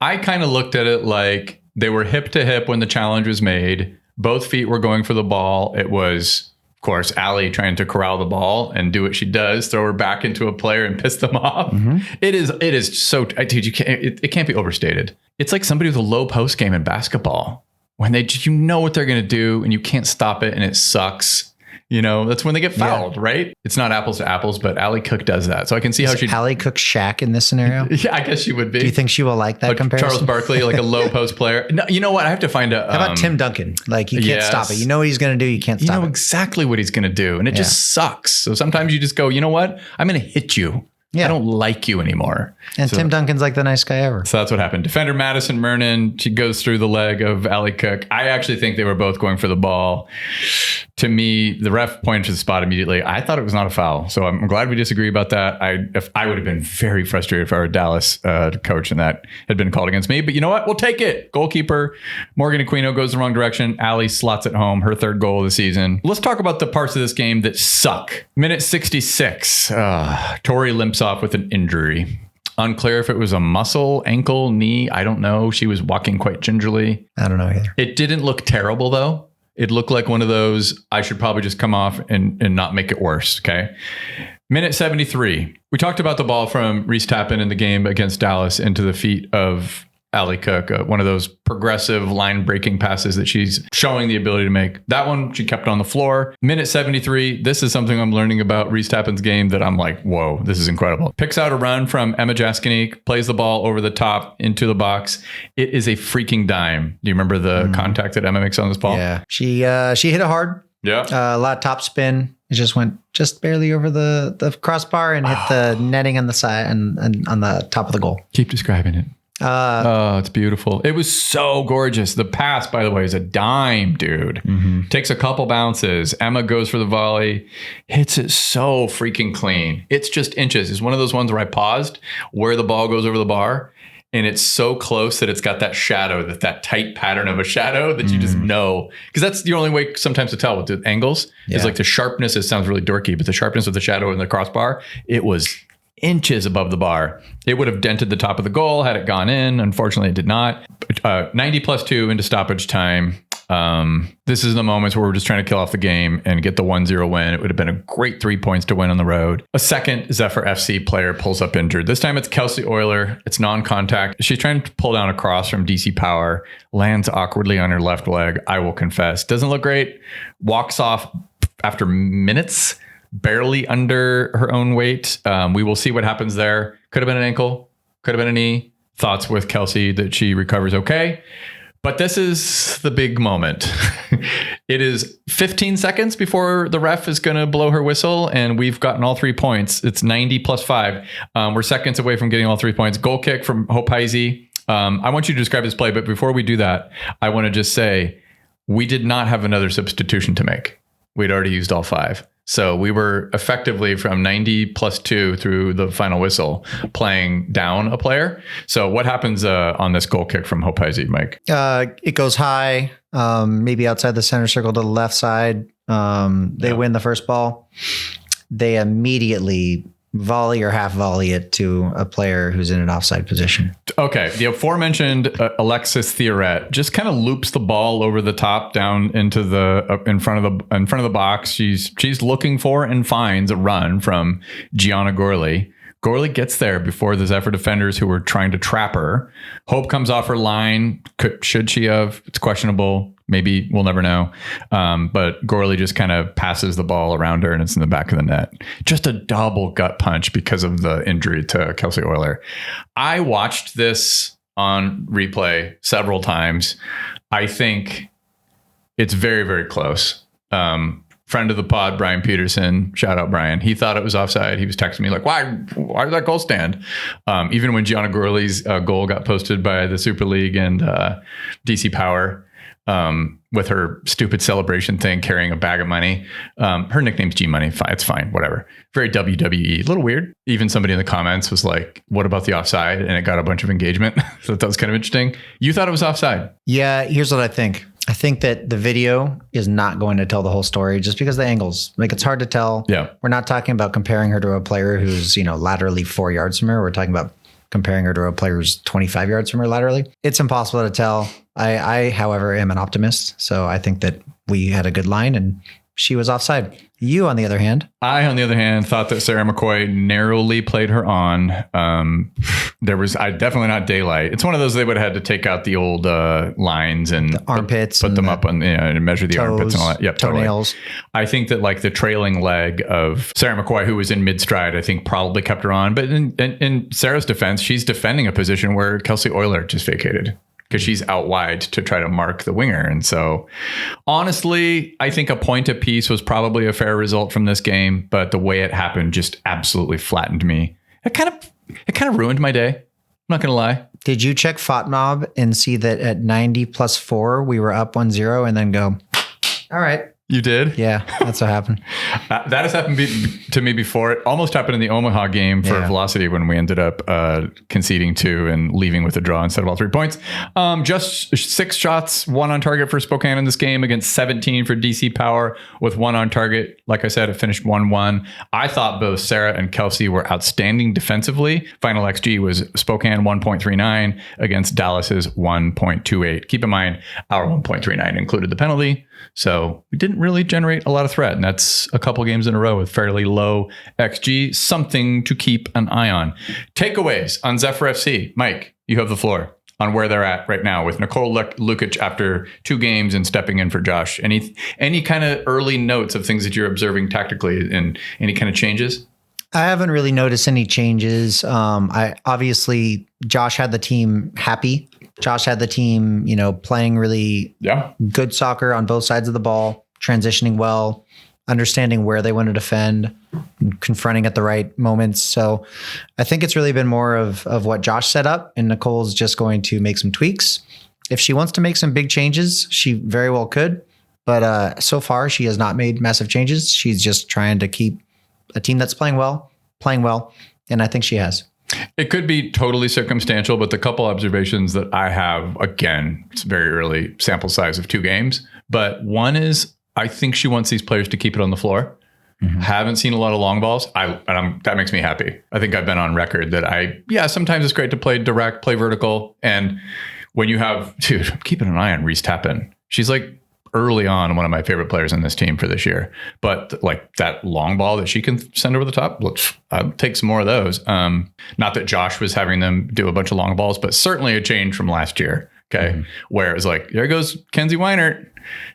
I kind of looked at it like they were hip to hip when the challenge was made. Both feet were going for the ball. It was, of course, Ali trying to corral the ball and do what she does, throw her back into a player and piss them off. Mm-hmm. It is so, dude, it can't be overstated. It's like somebody with a low post game in basketball when you know what they're going to do and you can't stop it and it sucks. You know, that's when they get fouled, right? It's not apples to apples, but Ali Cook does that. So I can see how Ali Cook Shaq in this scenario? Yeah, I guess she would be. Do you think she will like that comparison? Charles Barkley, like a low post player. No, you know what? I have to find a... How about Tim Duncan? Like, you can't stop it. You know what he's going to do. You can't stop it. You know exactly what he's going to do. And it just sucks. So sometimes you just go, you know what? I'm going to hit you. Yeah. I don't like you anymore. And Tim Duncan's like the nice guy ever. So that's what happened. Defender Madison Mernon, she goes through the leg of Ali Cook. I actually think they were both going for the ball. To me, the ref pointed to the spot immediately. I thought it was not a foul. So I'm glad we disagree about that. I would have been very frustrated if I were a Dallas coach and that had been called against me. But you know what? We'll take it. Goalkeeper Morgan Aquino goes the wrong direction. Ali slots it home. Her third goal of the season. Let's talk about the parts of this game that suck. Minute 66. Tori limps off with an injury. Unclear if it was a muscle, ankle, knee. I don't know. She was walking quite gingerly. I don't know either. It didn't look terrible, though. It looked like one of those, I should probably just come off and not make it worse. Okay. Minute 73. We talked about the ball from Reese Tappen in the game against Dallas into the feet of Ali Cook, one of those progressive line breaking passes that she's showing the ability to make. That one, she kept on the floor. Minute 73. This is something I'm learning about Reese Tappen's game that I'm like, whoa, this is incredible. Picks out a run from Emma Jaskinik, plays the ball over the top into the box. It is a freaking dime. Do you remember the contact that Emma makes on this ball? Yeah. She hit it hard. Yeah. A lot of top spin. It just went just barely over the crossbar and hit the netting on the side and on the top of the goal. Keep describing it. It's beautiful. It was so gorgeous. The pass, by the way, is a dime, dude. Mm-hmm. Takes a couple bounces. Emma goes for the volley, hits it so freaking clean. It's just inches. It's one of those ones where I paused where the ball goes over the bar, and it's so close that it's got that shadow, that tight pattern of a shadow that you just know. Because that's the only way sometimes to tell with the angles is like the sharpness. It sounds really dorky, but the sharpness of the shadow in the crossbar, it was inches above the bar. It would have dented the top of the goal had it gone in. Unfortunately, it did not. 90+2 into stoppage time. This is the moments where we're just trying to kill off the game and get the 1-0 win. It would have been a great 3 points to win on the road. A second Zephyr FC player pulls up injured. This time it's Kelsey Euler. It's non-contact. She's trying to pull down a cross from DC Power. Lands awkwardly on her left leg. I will confess. Doesn't look great. Walks off after minutes. Barely under her own weight. We will see what happens there. Could have been an ankle. Could have been a knee. Thoughts with Kelsey that she recovers okay. But this is the big moment. It is 15 seconds before the ref is going to blow her whistle, and we've gotten all 3 points. It's 90+5. We're seconds away from getting all 3 points. Goal kick from Hope Heisey. I want you to describe this play, but before we do that, I want to just say we did not have another substitution to make. We'd already used all 5. So we were effectively from 90+2 through the final whistle playing down a player. So what happens on this goal kick from Hope Heisey, Mike? It goes high. maybe outside the center circle to the left side. They win the first ball. They immediately volley or half volley it to a player who's in an offside position. Okay. The aforementioned Alexis Theoret just kind of loops the ball over the top down into the in front of the box. She's looking for and finds a run from Gianna Gorley. Gorley gets there before the Zephyr defenders who were trying to trap her. Hope comes off her line. Should she have? It's questionable. Maybe, we'll never know. But Gorley just kind of passes the ball around her and it's in the back of the net. Just a double gut punch because of the injury to Kelsey Euler. I watched this on replay several times. I think it's very, very close. Friend of the pod, Brian Peterson, shout out Brian. He thought it was offside. He was texting me like, why did that goal stand? Even when Gianna Gorley's goal got posted by the Super League and DC Power, with her stupid celebration thing, carrying a bag of money. Her nickname's G Money. It's fine. Whatever. Very WWE. A little weird. Even somebody in the comments was like, what about the offside? And it got a bunch of engagement. So that was kind of interesting. You thought it was offside. Yeah. Here's what I think. I think that the video is not going to tell the whole story just because of the angles. Like, it's hard to tell. Yeah. We're not talking about comparing her to a player who's, laterally 4 yards from her. We're talking about comparing her to a player who's 25 yards from her laterally. It's impossible to tell. I, however, am an optimist. So I think that we had a good line and she was offside. You, on the other hand. I, on the other hand, thought that Sarah McCoy narrowly played her on. Definitely not daylight. It's one of those they would have had to take out the old lines and the armpits, put them up on and measure the armpits and all that. Yep, toenails. Totally. I think that like the trailing leg of Sarah McCoy, who was in mid stride, I think probably kept her on. But in Sarah's defense, she's defending a position where Kelsey Euler just vacated, because she's out wide to try to mark the winger. And so honestly, I think a point apiece was probably a fair result from this game, but the way it happened just absolutely flattened me. It kind of ruined my day. I'm not going to lie. Did you check FOTMob and see that at 90 plus 4, we were up 1-0 and then go, all right. You did? Yeah, that's what happened. That has happened to me before. It almost happened in the Omaha game for Velocity when we ended up conceding 2 and leaving with a draw instead of all 3 points. Just 6 shots, 1 on target for Spokane in this game against 17 for DC Power with 1 on target. Like I said, it finished 1-1. I thought both Sarah and Kelsey were outstanding defensively. Final XG was Spokane 1.39 against Dallas's 1.28. Keep in mind, our 1.39 included the penalty. So we didn't really generate a lot of threat. And that's a couple games in a row with fairly low XG, something to keep an eye on. Takeaways on Zephyr FC. Mike, you have the floor on where they're at right now with Nicole Lukic after 2 games and stepping in for Josh. Any kind of early notes of things that you're observing tactically and any kind of changes? I haven't really noticed any changes. Obviously Josh had the team happy. Josh had the team, playing really good soccer on both sides of the ball, transitioning well, understanding where they want to defend, confronting at the right moments. So I think it's really been more of what Josh set up, and Nicole's just going to make some tweaks. If she wants to make some big changes, she very well could. But so far, she has not made massive changes. She's just trying to keep a team that's playing well. And I think she has. It could be totally circumstantial, but the couple observations that I have, again, it's very early sample size of 2 games. But one is, I think she wants these players to keep it on the floor. Mm-hmm. Haven't seen a lot of long balls. That makes me happy. I think I've been on record that sometimes it's great to play direct, play vertical. And when you have, I'm keeping an eye on Reese Tappen. She's like early on one of my favorite players in this team for this year. But like that long ball that she can send over the top, I'll take some more of those. Not that Josh was having them do a bunch of long balls, but certainly a change from last year. Okay. Mm-hmm. Where it's like, there goes Kenzie Weinert,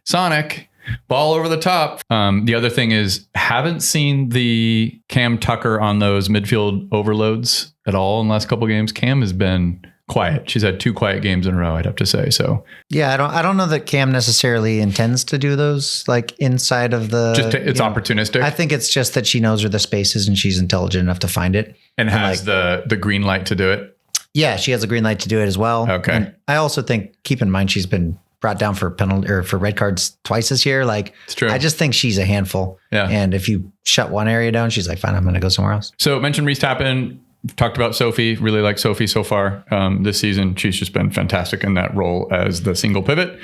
Sonic, ball over the top. The other thing is, haven't seen the Cam Tucker on those midfield overloads at all in the last couple of games. Cam has been quiet. She's had 2 quiet games in a row, I'd have to say. So yeah, I don't know that Cam necessarily intends to do those like inside of the. It's opportunistic. I think it's just that she knows where the space is and she's intelligent enough to find it and has the green light to do it. Yeah, she has a green light to do it as well. Okay. And I also think, keep in mind, she's been brought down for penalty or for red cards twice this year. Like, it's true. I just think she's a handful. Yeah. And if you shut one area down, she's like, fine, I'm going to go somewhere else. So mention Reese Tappen. talked about Sophie. Really like Sophie so far this season. She's just been fantastic in that role as the single pivot.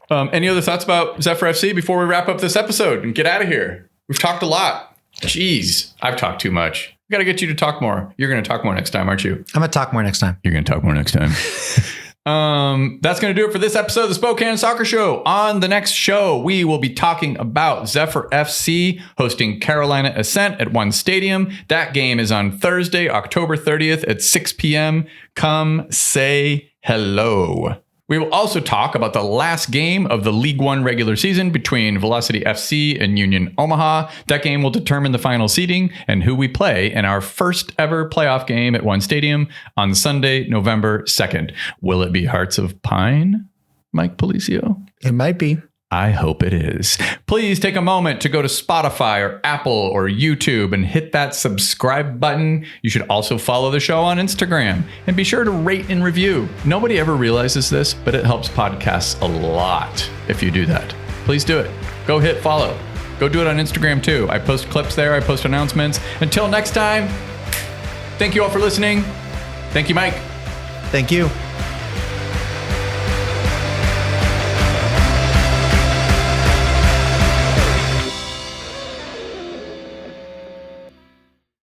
Any other thoughts about Zephyr FC before we wrap up this episode and get out of here? We've talked a lot. Jeez, I've talked too much. We got to get you to talk more. You're going to talk more next time, aren't you? I'm going to talk more next time. You're going to talk more next time. That's going to do it for this episode of the Spokane Soccer Show. On the next show, we will be talking about Zephyr FC hosting Carolina Ascent at One Stadium. That game is on Thursday, October 30th at 6 p.m. Come say hello. We will also talk about the last game of the League One regular season between Velocity FC and Union Omaha. That game will determine the final seeding and who we play in our first ever playoff game at One Stadium on Sunday, November 2nd. Will it be Hearts of Pine, Mike Policio? It might be. I hope it is. Please take a moment to go to Spotify or Apple or YouTube and hit that subscribe button. You should also follow the show on Instagram and be sure to rate and review. Nobody ever realizes this, but it helps podcasts a lot if you do that. Please do it. Go hit follow. Go do it on Instagram too. I post clips there. I post announcements. Until next time, thank you all for listening. Thank you, Mike. Thank you.